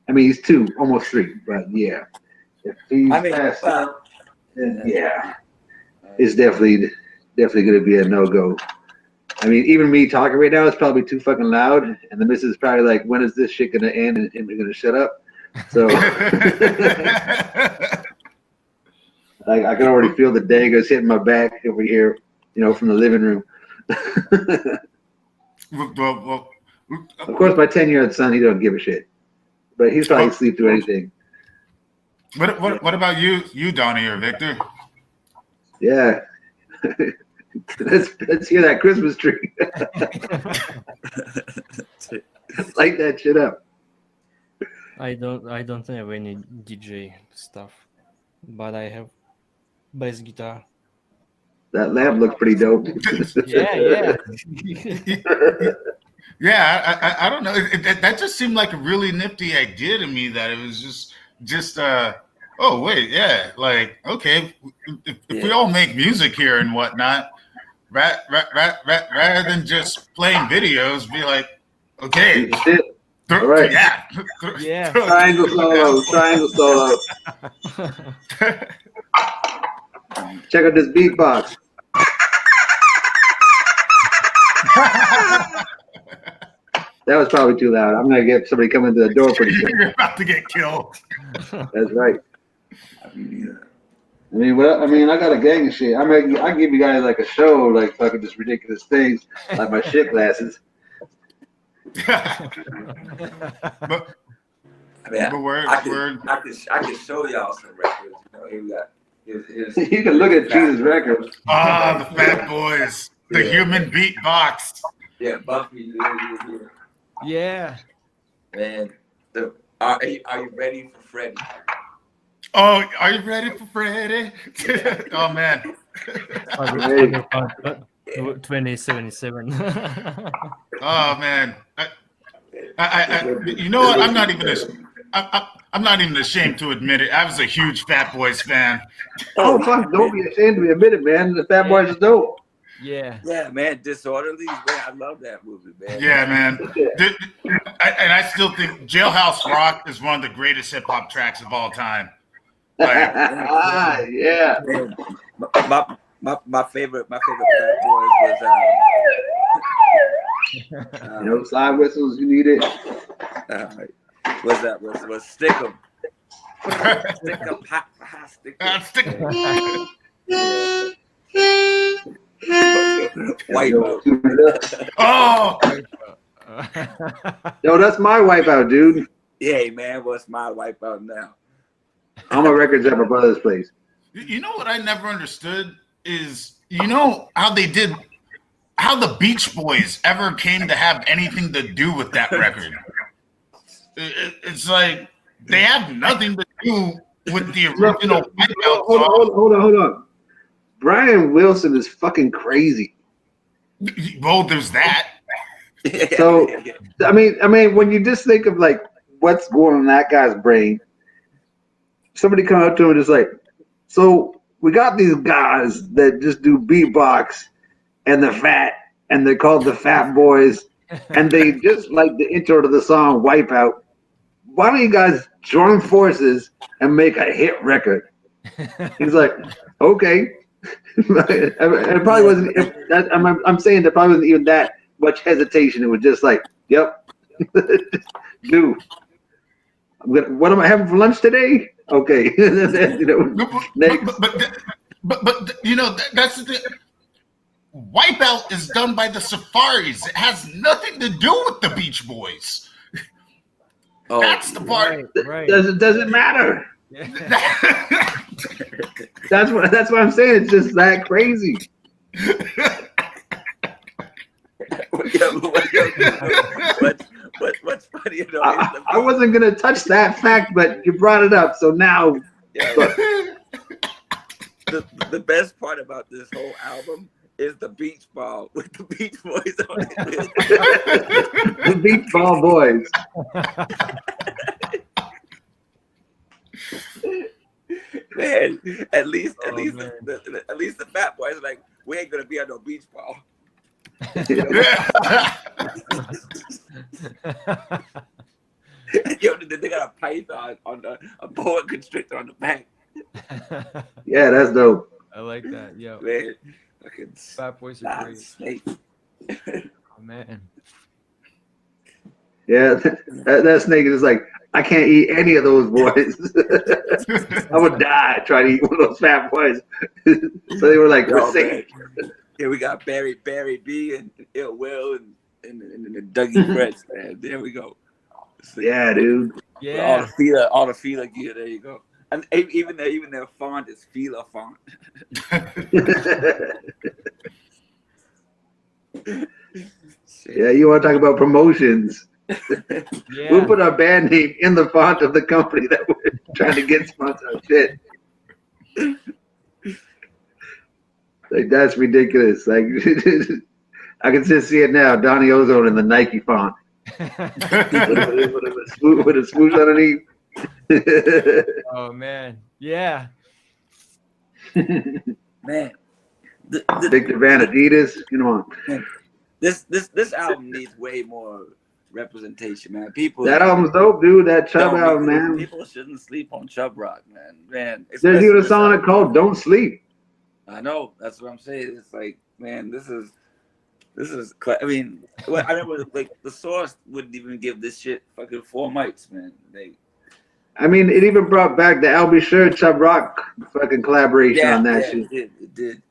[SPEAKER 2] I mean, he's 2, almost 3, but yeah. If he's passed out, then yeah, it's definitely going to be a no-go. I mean, even me talking right now is probably too fucking loud, and the missus is probably like, when is this shit going to end and him going to shut up? So, like, I can already feel the daggers hitting my back over here, from the living room.
[SPEAKER 4] Well,
[SPEAKER 2] of course, my 10-year-old son, he don't give a shit, but he's probably asleep through anything.
[SPEAKER 4] What about you, Donnie or Victor?
[SPEAKER 2] Yeah, let's hear that Christmas tree. Light that shit up.
[SPEAKER 1] I don't have any DJ stuff, but I have bass guitar.
[SPEAKER 2] That lamp looks pretty dope.
[SPEAKER 1] Yeah.
[SPEAKER 4] Yeah, I don't know. That just seemed like a really nifty idea to me. That it was just oh wait, yeah, like okay, if we all make music here and whatnot, rather than just playing videos, be like, okay,
[SPEAKER 2] all right,
[SPEAKER 1] yeah,
[SPEAKER 2] triangle solo. Check out this beatbox. That was probably too loud. I'm gonna get somebody coming to the door pretty soon.
[SPEAKER 4] You're about to get killed.
[SPEAKER 2] That's right. I mean, I got a gang of shit. I give you guys like a show, like fucking just ridiculous things, like my shit glasses.
[SPEAKER 4] But
[SPEAKER 5] I could show y'all some records. Here we got.
[SPEAKER 2] You can look at Jesus' records.
[SPEAKER 4] Ah, the Fat Boys, the human beatbox.
[SPEAKER 5] Yeah, Buffy.
[SPEAKER 11] Yeah.
[SPEAKER 5] Man, are you ready for Freddy?
[SPEAKER 4] Oh, are you ready for Freddy? Oh man.
[SPEAKER 1] 2077.
[SPEAKER 4] Oh man. I you know what? I'm not even ashamed to admit it. I was a huge Fat Boys fan.
[SPEAKER 2] Oh fuck! Don't be ashamed to admit it, man. The Fat Boys is dope.
[SPEAKER 11] Yeah.
[SPEAKER 5] Yeah, man. Disorderly, man. I love that movie, man.
[SPEAKER 4] Yeah, man. And I still think Jailhouse Rock is one of the greatest hip hop tracks of all time. Like,
[SPEAKER 2] yeah.
[SPEAKER 5] Man, my favorite Fat Boys was
[SPEAKER 2] slide whistles. You need it.
[SPEAKER 5] Was Stick 'em. Stick 'em, stick 'em.
[SPEAKER 4] Stick 'em.
[SPEAKER 5] Wipeout.
[SPEAKER 4] Oh.
[SPEAKER 2] Yo, that's my wipeout, dude.
[SPEAKER 5] Yeah, man. What's my wipeout now?
[SPEAKER 2] All my records at my brother's place.
[SPEAKER 4] You know what I never understood is, how the Beach Boys ever came to have anything to do with that record. It's like they have nothing to do with the original Wipeout song.
[SPEAKER 2] Hold on. Brian Wilson is fucking crazy.
[SPEAKER 4] Well, there's that.
[SPEAKER 2] So, I mean, when you just think of like what's going on in that guy's brain, somebody come up to him and just like, so we got these guys that just do beatbox and they're called the Fat Boys, and they just like the intro to the song Wipeout. Why don't you guys join forces and make a hit record? He's like, okay. It probably wasn't. I'm saying that probably wasn't even that much hesitation. It was just like, yep, do. What am I having for lunch today? Okay, you know, next.
[SPEAKER 4] But you know that's the thing. Wipeout is done by the Safaris. It has nothing to do with the Beach Boys.
[SPEAKER 5] Oh,
[SPEAKER 4] that's the part.
[SPEAKER 11] Right.
[SPEAKER 2] Doesn't matter.
[SPEAKER 11] Yeah.
[SPEAKER 2] That's what I'm saying. It's just that crazy.
[SPEAKER 5] What's funny, you know,
[SPEAKER 2] I wasn't gonna touch that fact, but you brought it up, so now.
[SPEAKER 5] The best part about this whole album is the beach ball with the Beach Boys on it.
[SPEAKER 2] The Beach Ball Boys.
[SPEAKER 5] Man, at least the Fat Boys are like, we ain't gonna be on no beach ball. Yo, they got a python on a boa constrictor on the back.
[SPEAKER 2] Yeah, that's dope.
[SPEAKER 11] I like that. Yo,
[SPEAKER 5] Man, fucking
[SPEAKER 11] Fat Boys are great.
[SPEAKER 5] snake.
[SPEAKER 11] Oh, man.
[SPEAKER 2] Yeah, that snake is like, I can't eat any of those boys. I would die trying to eat one of those Fat Boys. So they were like, we're safe.
[SPEAKER 5] Here we got Barry B and Ill Will and the Dougie Fresh, man. There we go.
[SPEAKER 2] Yeah, dude.
[SPEAKER 11] Yeah.
[SPEAKER 5] All the Fila gear. There you go. And even their font is Fila font.
[SPEAKER 2] Yeah, you want to talk about promotions?
[SPEAKER 11] Yeah.
[SPEAKER 2] We'll put our band name in the font of the company that we're trying to get sponsored. Shit. Like, that's ridiculous. Like, I can just see it now. Donnie Ozone in the Nike font. with a swoosh underneath.
[SPEAKER 11] Oh, man. Yeah.
[SPEAKER 5] Man.
[SPEAKER 2] Victor Van Adidas. You know.
[SPEAKER 5] This album needs way more representation, man. People.
[SPEAKER 2] That album's dope, dude. That Chubb album, man.
[SPEAKER 5] People shouldn't sleep on Chubb Rock, man. Man.
[SPEAKER 2] There's even a song called "Don't Sleep."
[SPEAKER 5] I know. That's what I'm saying. It's like, man, this is. I mean, I remember like the Source wouldn't even give this shit fucking 4 mics, man.
[SPEAKER 2] I mean, it even brought back the I'll Be Sure Chubb Rock fucking collaboration on that shit.
[SPEAKER 5] It did.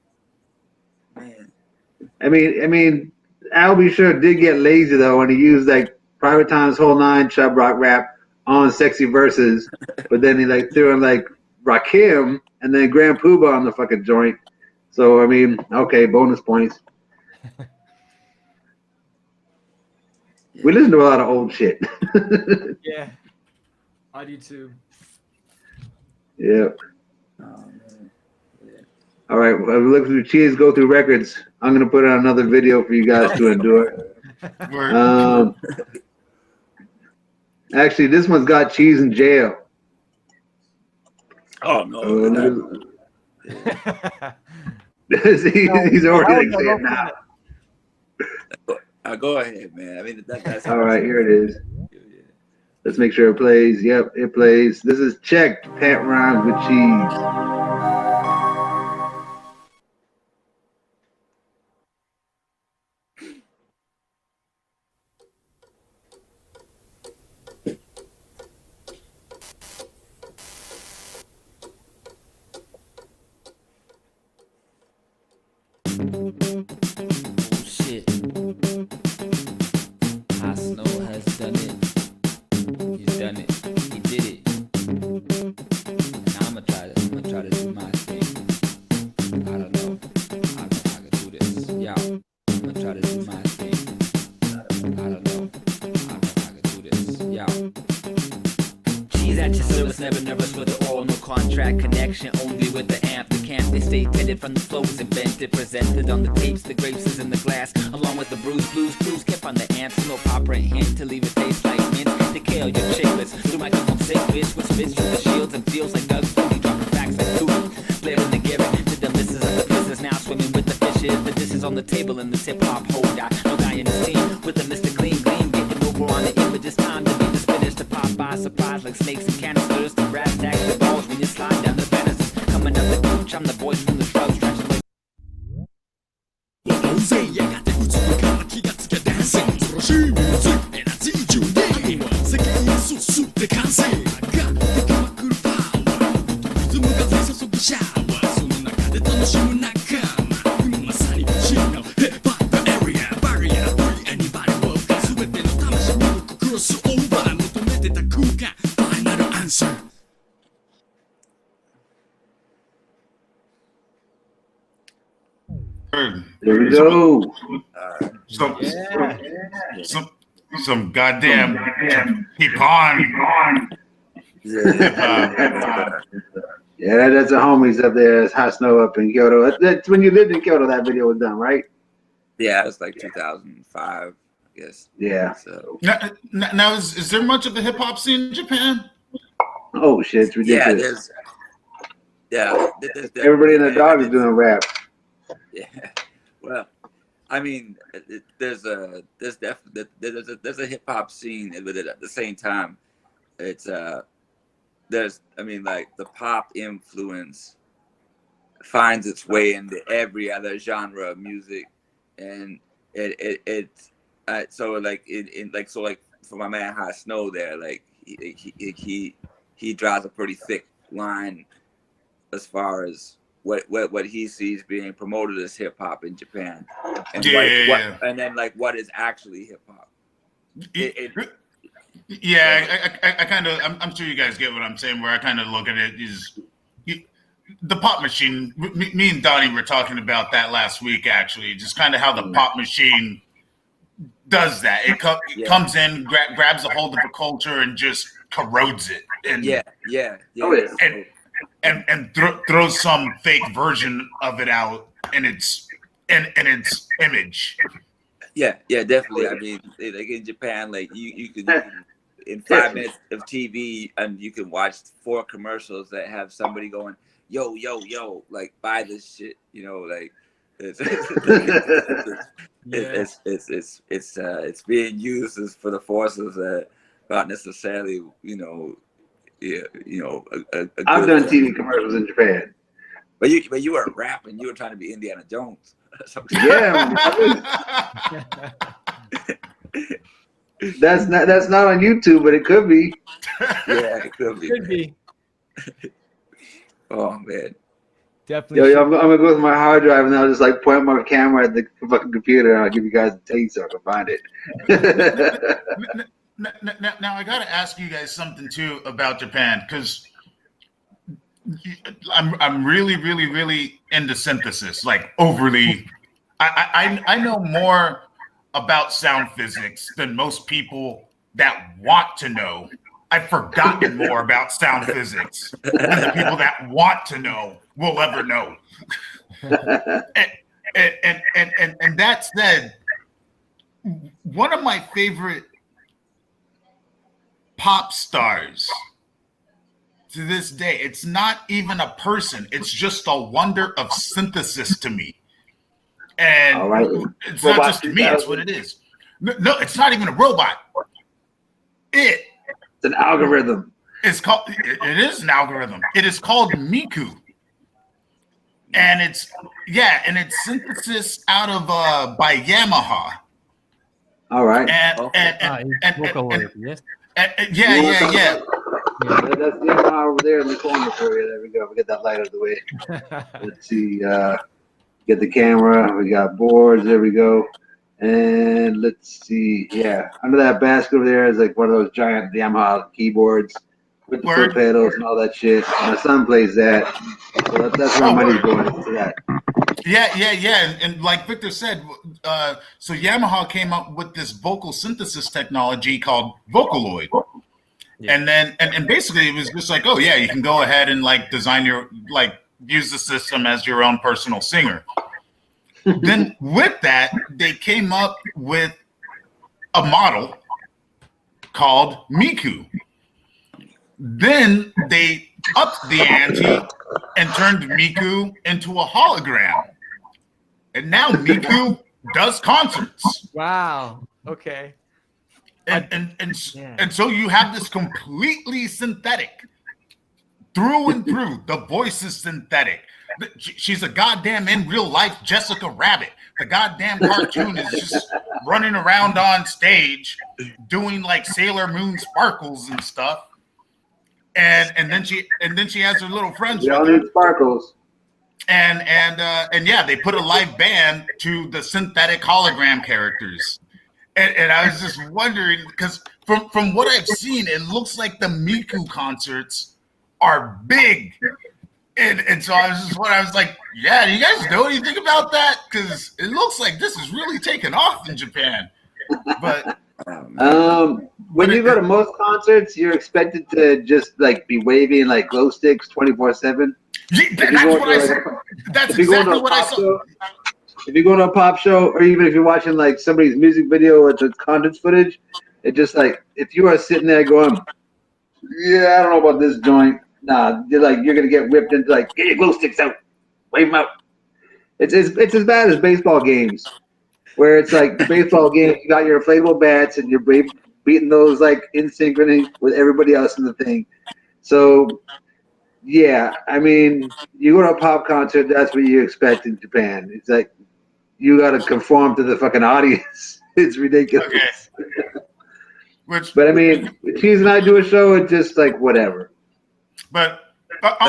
[SPEAKER 5] Man.
[SPEAKER 2] I mean, I'll Be Sure did get lazy though, and he used like Private Time's Whole Nine Chubb Rock rap on Sexy Verses, but then he like threw in like Rakim and then Grand Poobah on the fucking joint. So I mean, okay, bonus points. We listen to a lot of old shit.
[SPEAKER 11] Yeah. I do too.
[SPEAKER 2] Yeah. All right. Well, look through Cheers, go through records. I'm gonna put on another video for you guys to endure. Actually, this one's got Cheese in jail.
[SPEAKER 5] Oh no.
[SPEAKER 2] He's already saying now.
[SPEAKER 5] Go ahead, man. I mean, that's
[SPEAKER 2] all right. Here it is. Let's make sure it plays. Yep, it plays. This is Checked. Pat rhymes with cheese.
[SPEAKER 7] Shit. Hot Snow has done it. He's done it. He did it. And I'ma try to do my thing. I don't know. I can do this. Yeah. I'ma try to do my thing. I don't know. I can do this. Yeah. Cheese at your service, never nervous with the oral, no contract connection, only with the amp. The camp they stay tended from the flows invented, presented on the tapes, the grapes is in the glass, along with the blues kept on the amps, no popper and hint to leave it taste like mint. To kill your chicklets, through microphone sick bitch with spits through the shields and feels like Doug Flutie, dropping facts like food, flavor the giving to the misses of the business, now swimming with the fishes, the dishes on the table in the hip hop holder, no guy in the scene with the Mr. Clean Gleam, getting over on the image, it's time to be the spinach to pop by surprise like snakes and canisters, the brass tacks, the balls when you slide down the bannisters, coming up the gooch, I'm the voice from the shrubs, stretching like
[SPEAKER 2] There we go.
[SPEAKER 4] Some goddamn hip-hop.
[SPEAKER 2] Yeah, that's the homies up there. It's Hot Snow up in Kyoto. That's when you lived in Kyoto. That video was done, right?
[SPEAKER 5] Yeah, it's like 2005, I guess.
[SPEAKER 2] Yeah.
[SPEAKER 5] So
[SPEAKER 4] Now is there much of a hip hop scene in Japan?
[SPEAKER 2] Oh shit, it's ridiculous.
[SPEAKER 5] There's
[SPEAKER 2] Everybody and their dog is doing rap.
[SPEAKER 5] Yeah. Well, I mean, there's a hip hop scene, but at the same time, it's like the pop influence finds its way into every other genre of music, and so for my man Hot Snow there, like he draws a pretty thick line as far as what he sees being promoted as hip hop in Japan, and and then like what is actually hip hop.
[SPEAKER 4] I kind of, I'm sure you guys get what I'm saying. Where I kind of look at it is the pop machine. Me and Donnie were talking about that last week, actually. Just kind of how the pop machine does that. It comes in, grabs a hold of a culture, and just corrodes it. And and throws some fake version of it out in its image.
[SPEAKER 5] Yeah, definitely. I mean, like in Japan, like you can in 5 minutes of TV, and you can watch 4 commercials that have somebody going, yo, like buy this shit, like it's being used as for the forces that not necessarily,
[SPEAKER 2] I've done TV commercials in Japan.
[SPEAKER 5] But you weren't rapping, you were trying to be Indiana Jones.
[SPEAKER 2] Yeah. That's not on YouTube, but it could be.
[SPEAKER 5] Yeah, it could be.
[SPEAKER 11] Could be.
[SPEAKER 5] Oh man.
[SPEAKER 11] Definitely.
[SPEAKER 2] Yo, I'm gonna go with my hard drive and I'll just like point my camera at the fucking computer and I'll give you guys the tape so I can find it.
[SPEAKER 4] Now I gotta ask you guys something too about Japan, because I'm really into synthesis, like overly. I know more about sound physics than most people that want to know. I've forgotten more about sound physics than the people that want to know will ever know. and that said, one of my favorite pop stars to this day, it's not even a person, it's just a wonder of synthesis to me. And it's not just to me, it's what it is. No, it's not even a robot. It's
[SPEAKER 2] an algorithm.
[SPEAKER 4] It is an algorithm. It is called Miku. And it's synthesis out of by Yamaha.
[SPEAKER 2] All right.
[SPEAKER 4] Yes.
[SPEAKER 2] Yeah, that's the Yamaha over there in the corner for you. There we go. We get that light out of the way. Let's see. Get the camera. We got boards. There we go. And let's see. Yeah, under that basket over there is like one of those giant Yamaha keyboards with the foot pedals and all that shit. My son plays that. So that's where money's going into that.
[SPEAKER 4] Yeah. And like Victor said, so Yamaha came up with this vocal synthesis technology called Vocaloid. Yeah. And then and basically it was just like, oh yeah, you can go ahead and like design your, like, use the system as your own personal singer. Then with that, they came up with a model called Miku. Then they upped the ante and turned Miku into a hologram. And now Miku does concerts.
[SPEAKER 11] Wow. Okay.
[SPEAKER 4] And so you have this completely synthetic, through and through. The voice is synthetic. She's a goddamn in real life Jessica Rabbit. The goddamn cartoon is just running around on stage doing like Sailor Moon sparkles and stuff. And then she has her little friends.
[SPEAKER 2] We all need sparkles.
[SPEAKER 4] And yeah, they put a live band to the synthetic hologram characters. And I was just wondering, because from what I've seen, it looks like the Miku concerts are big. And so I was like, yeah, do you guys know anything about that? Because it looks like this is really taking off in Japan. But
[SPEAKER 2] when you go to most concerts, you're expected to just like be waving like glow sticks 24/7.
[SPEAKER 4] That's exactly what I saw.
[SPEAKER 2] If you go to a pop show, or even if you're watching like somebody's music video with the concerts footage, it just like if you are sitting there going, yeah, I don't know about this joint. Nah, you're gonna get whipped into like get your glow sticks out, wave them out. It's as bad as baseball games, where it's like baseball games. You got your inflatable bats and you're beating those like in synchrony with everybody else in the thing. So yeah, I mean, you go to a pop concert, that's what you expect in Japan. It's like you got to conform to the fucking audience. It's ridiculous.
[SPEAKER 4] Okay.
[SPEAKER 2] But I mean, Cheese and I do a show. It's just like whatever.
[SPEAKER 4] But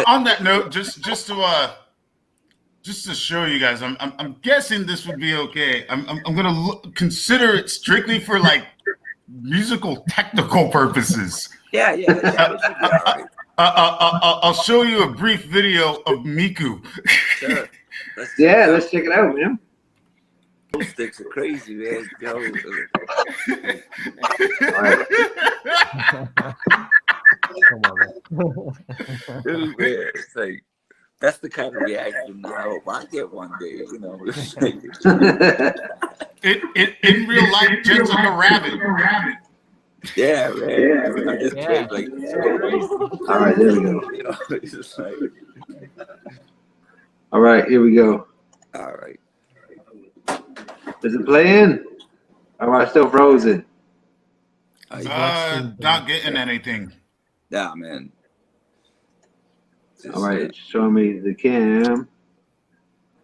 [SPEAKER 4] on that note, just to show you guys, I'm guessing this would be okay. I'm gonna consider it strictly for like musical technical purposes.
[SPEAKER 5] Yeah.
[SPEAKER 4] I'll show you a brief video of Miku.
[SPEAKER 5] Sure.
[SPEAKER 2] Let's check it out, man.
[SPEAKER 5] Those sticks are crazy, man. Yo.
[SPEAKER 11] Come on, man.
[SPEAKER 5] Dude, man, it's like that's the kind of reaction I hope I get one day. You know,
[SPEAKER 4] in real life, just like a rabbit.
[SPEAKER 5] Yeah, man. I just played like.
[SPEAKER 2] All right, there we go.
[SPEAKER 5] You know, it's just like.
[SPEAKER 2] All right, here we go.
[SPEAKER 5] All right.
[SPEAKER 2] Is it playing? Or am I still frozen?
[SPEAKER 4] Not getting anything.
[SPEAKER 5] Yeah, man.
[SPEAKER 2] All right, show me the cam.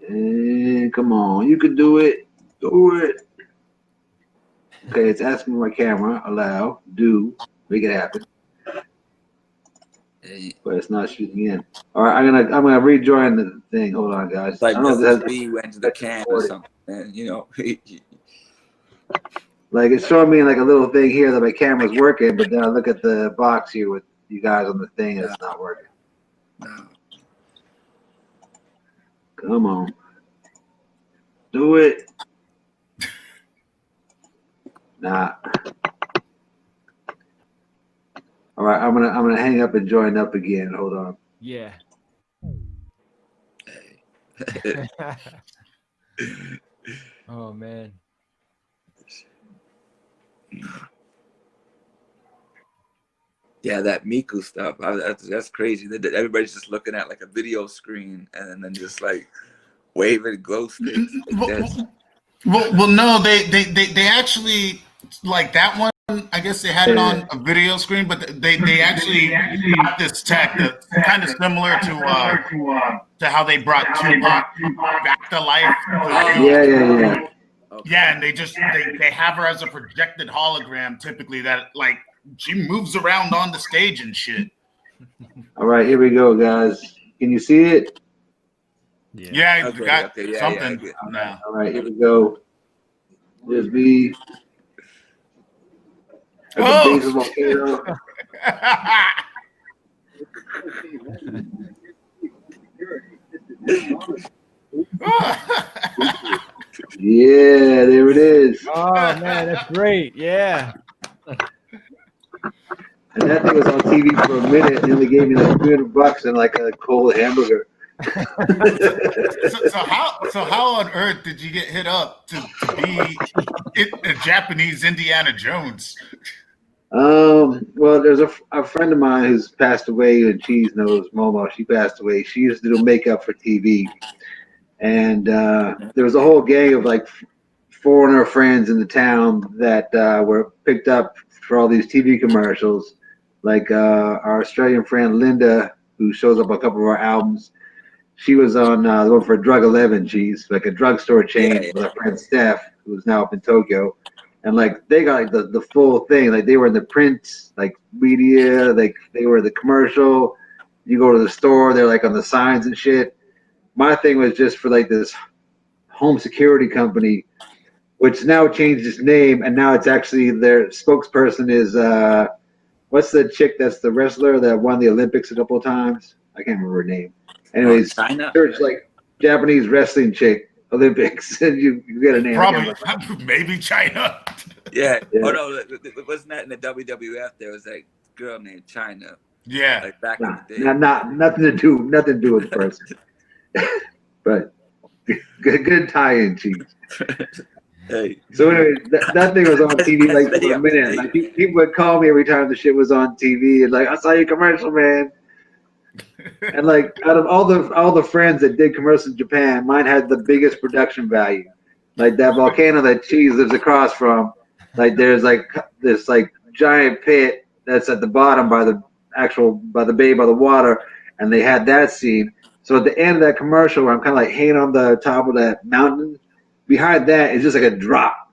[SPEAKER 2] And come on, you can do it. Do it. Okay, it's asking my camera. Allow. Do. Make it happen. But it's not shooting in. All right, I'm gonna rejoin the thing. Hold on, guys.
[SPEAKER 5] It's like
[SPEAKER 2] I don't know if
[SPEAKER 5] me went to the cam or something, and you know.
[SPEAKER 2] Like it's showing me like a little thing here that my camera's working, but then I look at the box here with you guys on the thing and it's not working.
[SPEAKER 5] No.
[SPEAKER 2] Come on. Do it. Nah. All right, I'm gonna hang up and join up again. Hold on.
[SPEAKER 11] Yeah. Oh man.
[SPEAKER 5] Yeah, that Miku stuff. That's crazy. Everybody's just looking at like a video screen and then just like waving glow sticks.
[SPEAKER 4] Well, no, they actually like that one. I guess they had it on a video screen, but they actually got this tech that's kind of similar to how they brought Tupac back to life.
[SPEAKER 2] Yeah.
[SPEAKER 4] Yeah, and they have her as a projected hologram. Typically, that like she moves around on the stage and shit.
[SPEAKER 2] All right, here we go, guys. Can you see it?
[SPEAKER 4] Yeah,
[SPEAKER 5] Okay,
[SPEAKER 4] got
[SPEAKER 5] okay, yeah,
[SPEAKER 4] something
[SPEAKER 5] yeah,
[SPEAKER 4] now.
[SPEAKER 2] All right, here we go. There's me. At the base of volcano. Yeah, there it is.
[SPEAKER 11] Oh man, that's great. Yeah.
[SPEAKER 2] And that thing was on TV for a minute, and they gave me like $300 and like a cold hamburger.
[SPEAKER 4] So how on earth did you get hit up to be a Japanese Indiana Jones?
[SPEAKER 2] Well, there's a friend of mine who's passed away, and Cheese knows Momo. She passed away. She used to do makeup for TV, and there was a whole gang of like foreigner friends in the town that were picked up for all these TV commercials. Like our Australian friend Linda, who shows up on a couple of our albums. She was on the one for Drug 11, Cheese, like a drugstore chain with our friend Steph, who's now up in Tokyo. And like they got like the full thing. Like they were in the print, like media, like they were the commercial. You go to the store, they're like on the signs and shit. My thing was just for like this home security company, which now changed its name, and now it's actually their spokesperson is what's the chick that's the wrestler that won the Olympics a couple of times? I can't remember her name. Anyways,
[SPEAKER 5] China?
[SPEAKER 2] search like Japanese wrestling chick Olympics, and you get an answer.
[SPEAKER 4] Probably maybe China.
[SPEAKER 5] Yeah.
[SPEAKER 2] Yeah.
[SPEAKER 5] Oh no, wasn't that in the WWF? There was that girl named China.
[SPEAKER 4] Yeah.
[SPEAKER 5] Like back in the day.
[SPEAKER 2] Nothing to do with the person. But good tie-in, cheese.
[SPEAKER 5] Hey.
[SPEAKER 2] So anyway, that thing was on TV like for a minute. Like people would call me every time the shit was on TV, and like, I saw your commercial, man. And like out of all the friends that did commercials in Japan, mine had the biggest production value. Like that volcano that cheese lives across from, like there's like this like giant pit that's at the bottom by the bay by the water, and they had that scene. So at the end of that commercial, where I'm kind of like hanging on the top of that mountain, behind that is just like a drop,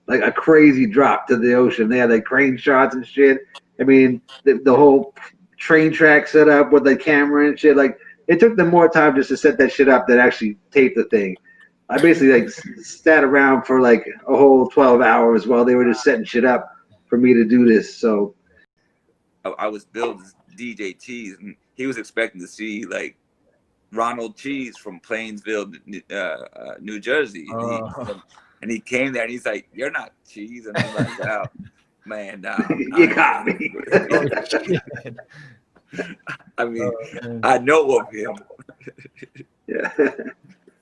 [SPEAKER 2] like a crazy drop to the ocean. They had like crane shots and shit. I mean, the whole train track set up with the camera and shit. Like it took them more time just to set that shit up than actually tape the thing. I basically like sat around for like a whole 12 hours while they were just setting shit up for me to do this. So
[SPEAKER 5] I was billed as DJ Cheese, and he was expecting to see like Ronald Cheese from Plainsville, New Jersey. And he came there and he's like, "You're not Cheese." And I'm like, "Oh, man,
[SPEAKER 2] you got me."
[SPEAKER 5] I mean, I know of him.
[SPEAKER 2] Yeah.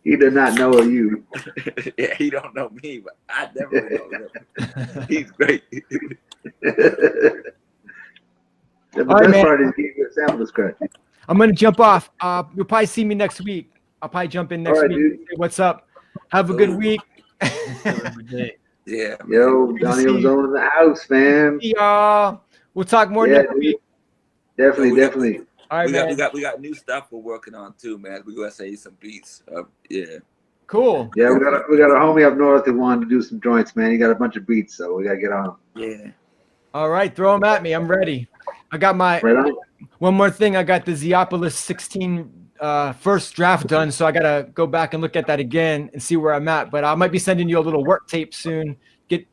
[SPEAKER 2] He did not know of you.
[SPEAKER 5] Yeah, he don't know me, but I definitely know him. He's great.
[SPEAKER 2] The
[SPEAKER 11] All
[SPEAKER 2] best
[SPEAKER 11] right, man.
[SPEAKER 2] part is he gave you a sample scratch.
[SPEAKER 11] I'm gonna jump off. You'll probably see me next week. I'll probably jump in next
[SPEAKER 2] All right,
[SPEAKER 11] week.
[SPEAKER 2] dude.
[SPEAKER 11] Say what's up? Have a good week.
[SPEAKER 5] Yeah.
[SPEAKER 2] Yo, Donnie was on in the house, man.
[SPEAKER 11] Y'all. We'll talk more
[SPEAKER 2] Yeah,
[SPEAKER 11] next
[SPEAKER 2] dude.
[SPEAKER 11] week.
[SPEAKER 2] Definitely.
[SPEAKER 11] All right, man.
[SPEAKER 5] we got new stuff we're working on too, man. We gotta say some beats. Yeah.
[SPEAKER 11] Cool.
[SPEAKER 2] Yeah, we got a homie up north who wanted to do some joints, man. He got a bunch of beats, so we gotta get on him.
[SPEAKER 5] Yeah.
[SPEAKER 11] All right, throw them at me. I'm ready. I got my
[SPEAKER 2] Right on.
[SPEAKER 11] one more thing. I got the Zeopolis 16 first draft done, so I gotta go back and look at that again and see where I'm at. But I might be sending you a little work tape soon. Get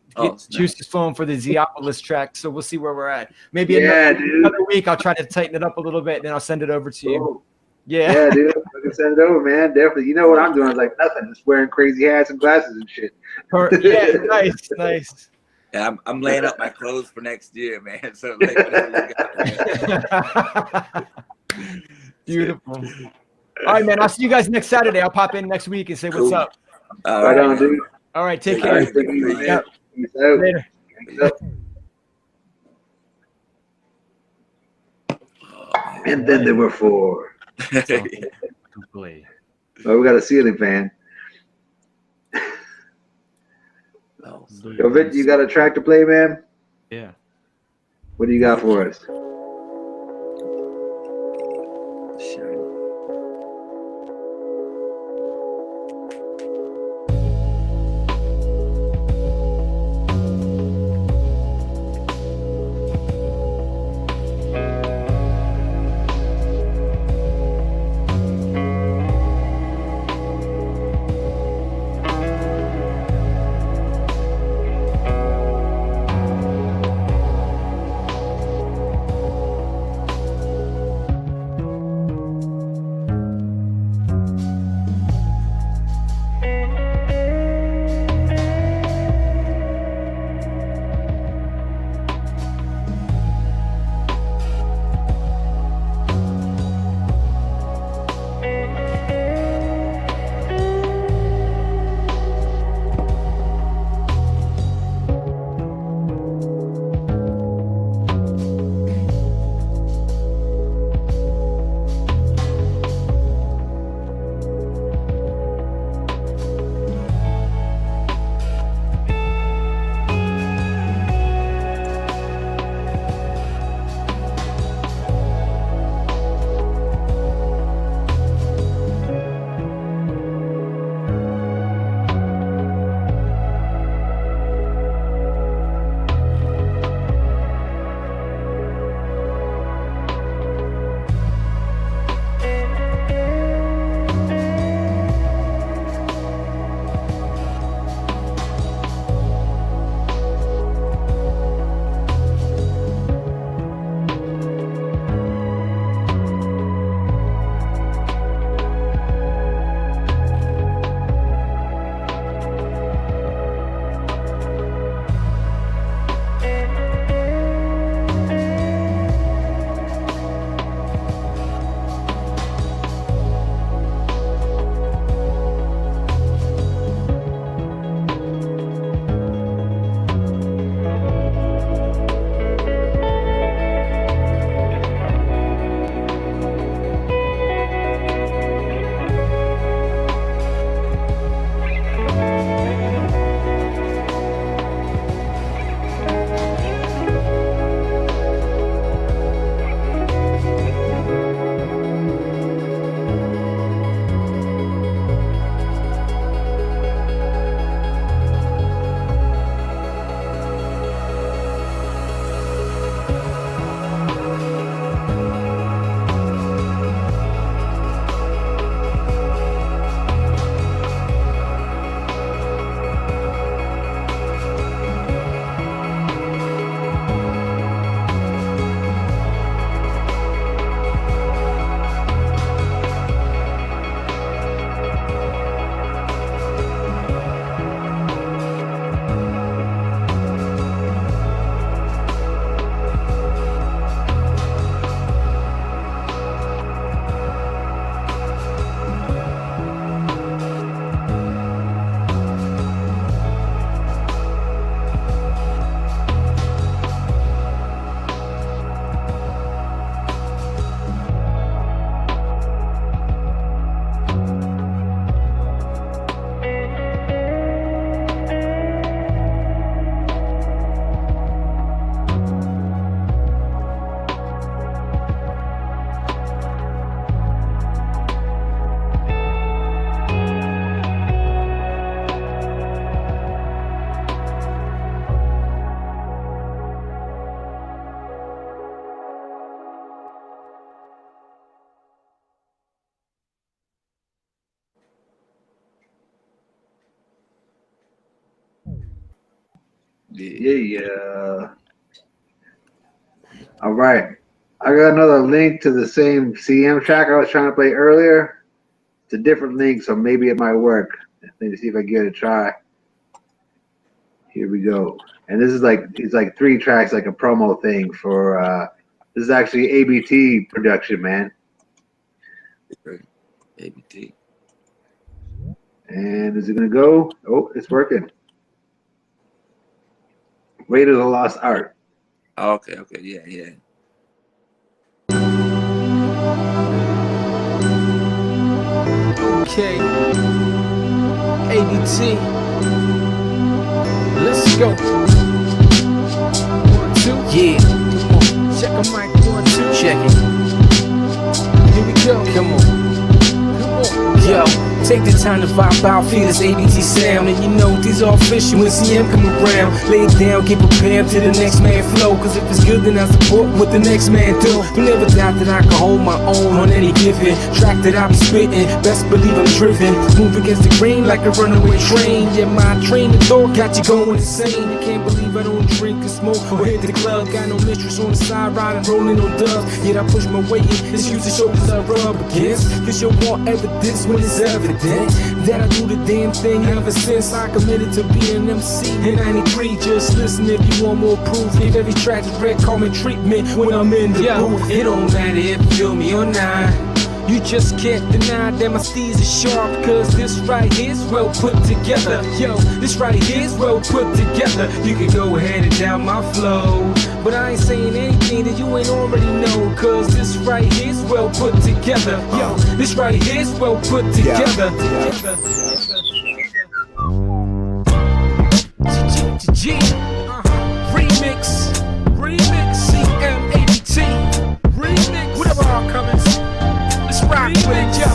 [SPEAKER 11] juices flowing for the Zeopolis track, so we'll see where we're at. Maybe another week I'll try to tighten it up a little bit, and then I'll send it over to you.
[SPEAKER 2] Cool.
[SPEAKER 11] Yeah.
[SPEAKER 2] Yeah, dude. I can send it over, man. Definitely. You know what I'm doing? It's like nothing. Just wearing crazy hats and glasses and shit.
[SPEAKER 11] Yeah, nice.
[SPEAKER 5] Yeah, I'm laying up my clothes for next year, man. So like, whatever you got, man.
[SPEAKER 11] Beautiful. All right, man. I'll see you guys next Saturday. I'll pop in next week and say what's up.
[SPEAKER 2] Right on, dude.
[SPEAKER 11] All right, take
[SPEAKER 2] All
[SPEAKER 11] care.
[SPEAKER 2] right, take it easy, man.
[SPEAKER 11] Yep.
[SPEAKER 2] Peace out.
[SPEAKER 11] Later.
[SPEAKER 2] Peace out. And then there were four.
[SPEAKER 1] To play.
[SPEAKER 2] Oh, we got a ceiling fan. Yo, Vic, you got a track to play, man?
[SPEAKER 1] Yeah.
[SPEAKER 2] What do you got for us? Yeah. All right. I got another link to the same CM track I was trying to play earlier. It's a different link, so maybe it might work. Let me see if I can give it a try. Here we go. And this is like it's like 3 tracks, like a promo thing for. This is actually ABT production, man.
[SPEAKER 5] ABT.
[SPEAKER 2] And is it gonna go? Oh, it's working. Raiders of the Lost Art.
[SPEAKER 5] Okay, yeah.
[SPEAKER 7] Okay. ADT. Let's go. 1, 2. Yeah. Come on. Check a mic. 1, 2. Check it. Here we go. Come on. Yo, take the time to vibe out, feel this ABT sound. And you know these are official when CM come around. Lay it down, get prepared to the next man flow. Cause if it's good then I support what the next man do. Don't ever doubt that I can hold my own on any given track that I be spitting. Best believe I'm driven, move against the grain like a runaway train. Yeah, my train of thought got you going insane. You can't believe I don't drink and smoke or hit the club. Got no mistress on the side, riding, rolling on dubs. Yet I push my way in, excuse the shoulders I rub against. Cause you want evidence when it's evident that I do the damn thing ever since I committed to being an MC in 93. Just listen if you want more proof. Give every track the red common treatment when I'm in the booth. It don't matter if you feel me or not. You just can't deny that my steez is sharp. Cause this right here's well put together. Yo, this right here's well put together. You can go ahead and down my flow, but I ain't saying anything that you ain't already know. Cause this right here's well put together. Yo, this right here's well put together. Remix, CM80T, remix, whatever all comings. Let's rock with it, yo.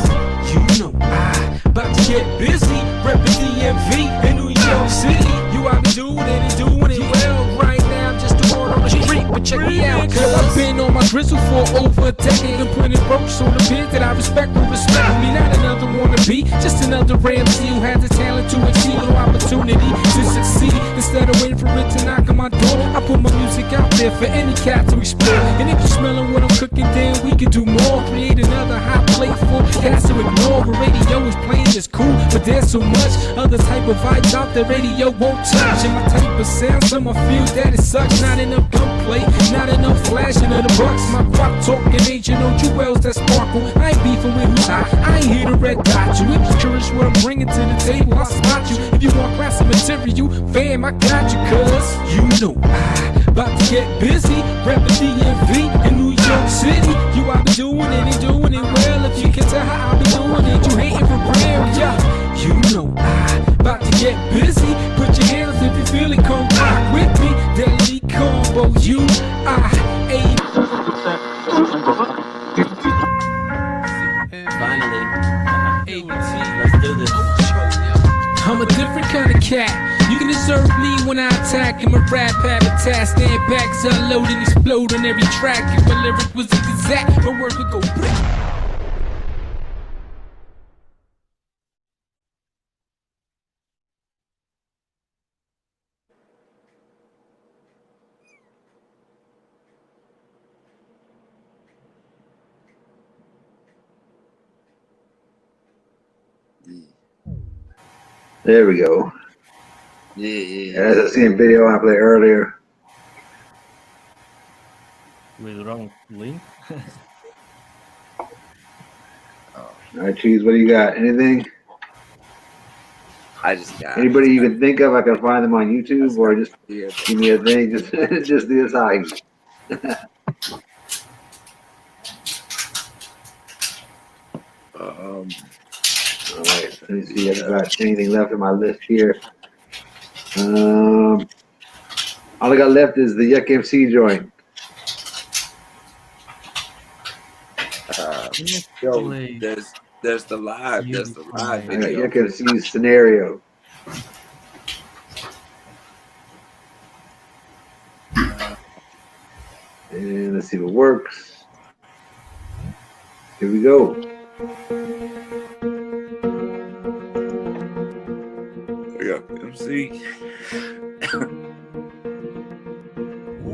[SPEAKER 7] You know I about to get busy, reppin' DMV in New York City. You out doing it and doing it well. Right now I'm just doing on the street, but check me out, cause I've been on my grizzle for over a decade and putting ropes on the pins that I respect and respect me. Not another wannabe, just another MC who has the talent to exceed, no opportunity to succeed. Instead of waiting for it to knock on my door, I put my music out there for any cat to explore. And if you're smelling what I'm cooking, then we can do more. Create another hot plate for cats to ignore. The radio is playing is cool, but there's so much other type of vibes out there radio won't touch. And my type of sound, some I feel that it sucks. Not enough gunplay, not enough flashing of the bucks. My crop talking ancient no jewels that sparkle. I ain't beefing with who's hot, I ain't here to red dot you. If you're curious what I'm bringing to the table, I'll spot you. If you want classic material, fam, I got you. Cause you know I about to get busy, reppin' DMV in New York City. You out be doing it and doing it well. If you can tell how I be doing it, you hating for real, yeah. You know I about to get busy. Put your hands if you feel it, come rock with me. Deadly combo, you, Finally, let's do this. I'm a different kind of cat. You can observe me when I attack in my rap habitat. Stand back as I load and explode on every track. If my lyric was exact, my words would go brick.
[SPEAKER 2] There we go.
[SPEAKER 5] Yeah.
[SPEAKER 2] As I seen video I played earlier.
[SPEAKER 1] With wrong link.
[SPEAKER 2] All right, Cheese, what do you got? Anything?
[SPEAKER 5] I just got
[SPEAKER 2] anybody you can think of. I can find them on YouTube or just give me a thing. Just this high. All right, let me see if I got anything left on my list here. All I got left is the Yuck MC joint.
[SPEAKER 5] Yo, there's the live video.
[SPEAKER 2] Yuck MC's Scenario. And let's see what works. Here we go.
[SPEAKER 5] Yuck MC.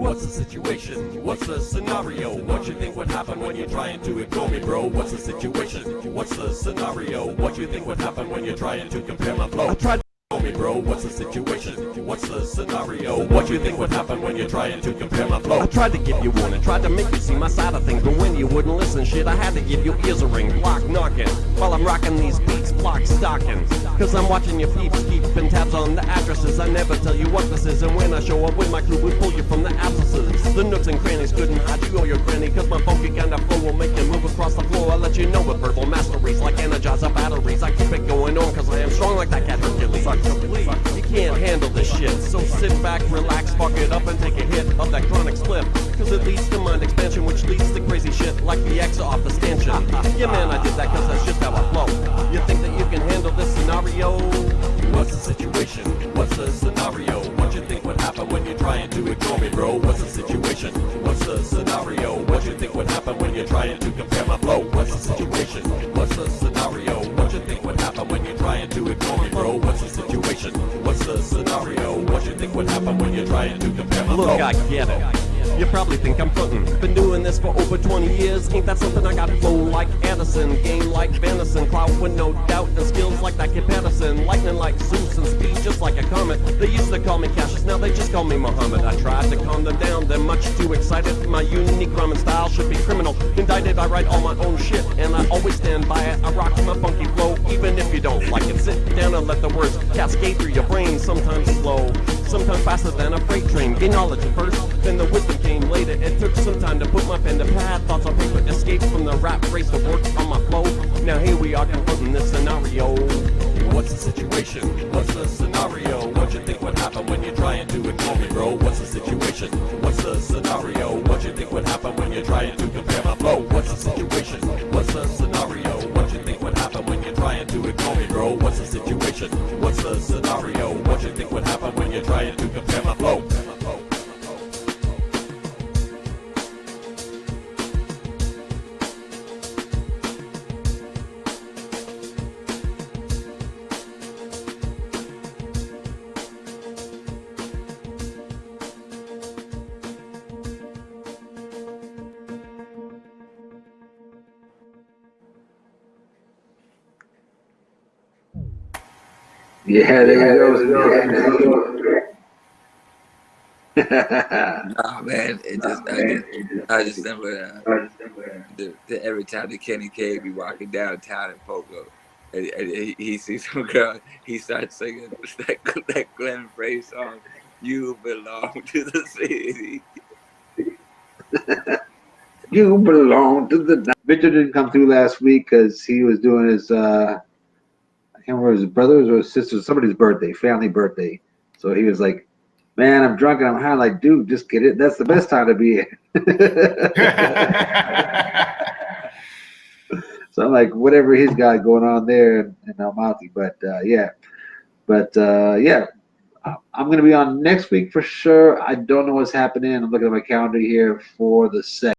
[SPEAKER 12] What's the situation? What's the scenario? What you think would happen when you're trying to ignore me, bro? What's the situation? What's the scenario? What you think would happen when you're trying to compare my flow? I tried to ignore me, bro. What's the situation? What's the scenario? What you think would happen when you're trying to compare my flow? I tried to give you warning, tried to make you see my side of things, but when you wouldn't listen, shit, I had to give your ears a ring, block knocking, while I'm rocking these beats, block stocking. Cause I'm watching your peeps, keeping tabs on the addresses. I never tell you what this is, and when I show up with my crew, we pull you from the abscesses. The nooks and crannies couldn't hide you or your granny, cause my funky kind of flow will make you move across the floor. I'll let you know with verbal masteries, like Energizer batteries. I keep it going on, cause I am strong like that cat Hercules. You can't handle this shit, so sit back, relax, spark it up, and take a hit of that chronic spliff. Cause it leads to mind expansion, which leads to crazy shit, like the X off the stanchion. Yeah man, I did that cause that's just how I flow. You think that you can handle this scenario? What's the situation? What's the scenario? What you think would happen when you're trying to ignore me, bro? What's the situation? What's the scenario? What you think would happen when you're trying to compare my flow? What's the situation? What's the scenario? What you think would happen when you're trying to ignore me, bro? What's the situation? What's the scenario? What you think would happen when you're trying to compare my flow? Look, I get it. You probably think I'm frontin'. Been doing this for over 20 years. Ain't that something? I got flow like Anderson, game like Vanderson, clout with no doubt, and skills like that kid Patterson, lightning like Zeus, and speed just like a comet. They used to call me Cassius, now they just call me Muhammad. I tried to calm them down, they're much too excited. My unique rhyming style should be criminal. Indicted, I write all my own shit, and I always stand by it. I rock my funky flow, even if you don't like it. Sit down and let the words cascade through your brain, sometimes slow, sometimes faster than a freight train. Gain knowledge at first, then the wisdom came later. It took some time to put my pen to pad, thoughts on paper, escape from the rap race to work on my flow. Now here we are confronting this scenario. What's the situation? What's the scenario? What you think would happen when you're trying to ignore me, bro? What's the situation? What's the scenario? What you think would happen when you're trying to compare my flow? What's the situation? What's the scenario? What you think would happen when you're trying to ignore me, bro? What's the situation? What's the scenario? What you think would happen when you're trying to compare my flow?
[SPEAKER 2] Yeah, there you go.
[SPEAKER 5] Nah, man, I just remember every time the Kenny K be walking downtown in Poco, and he sees some girl, he starts singing that Glenn Frey song, "You Belong to the City."
[SPEAKER 2] You belong to the night. Victor didn't come through last week because he was doing his I can't remember his brother's or his sister's, somebody's birthday, family birthday. So he was like, "Man, I'm drunk and I'm high." Like, dude, just get it. That's the best time to be in. So I'm like, whatever he's got going on there in Almaty. But yeah. I'm going to be on next week for sure. I don't know what's happening. I'm looking at my calendar here for the 2nd.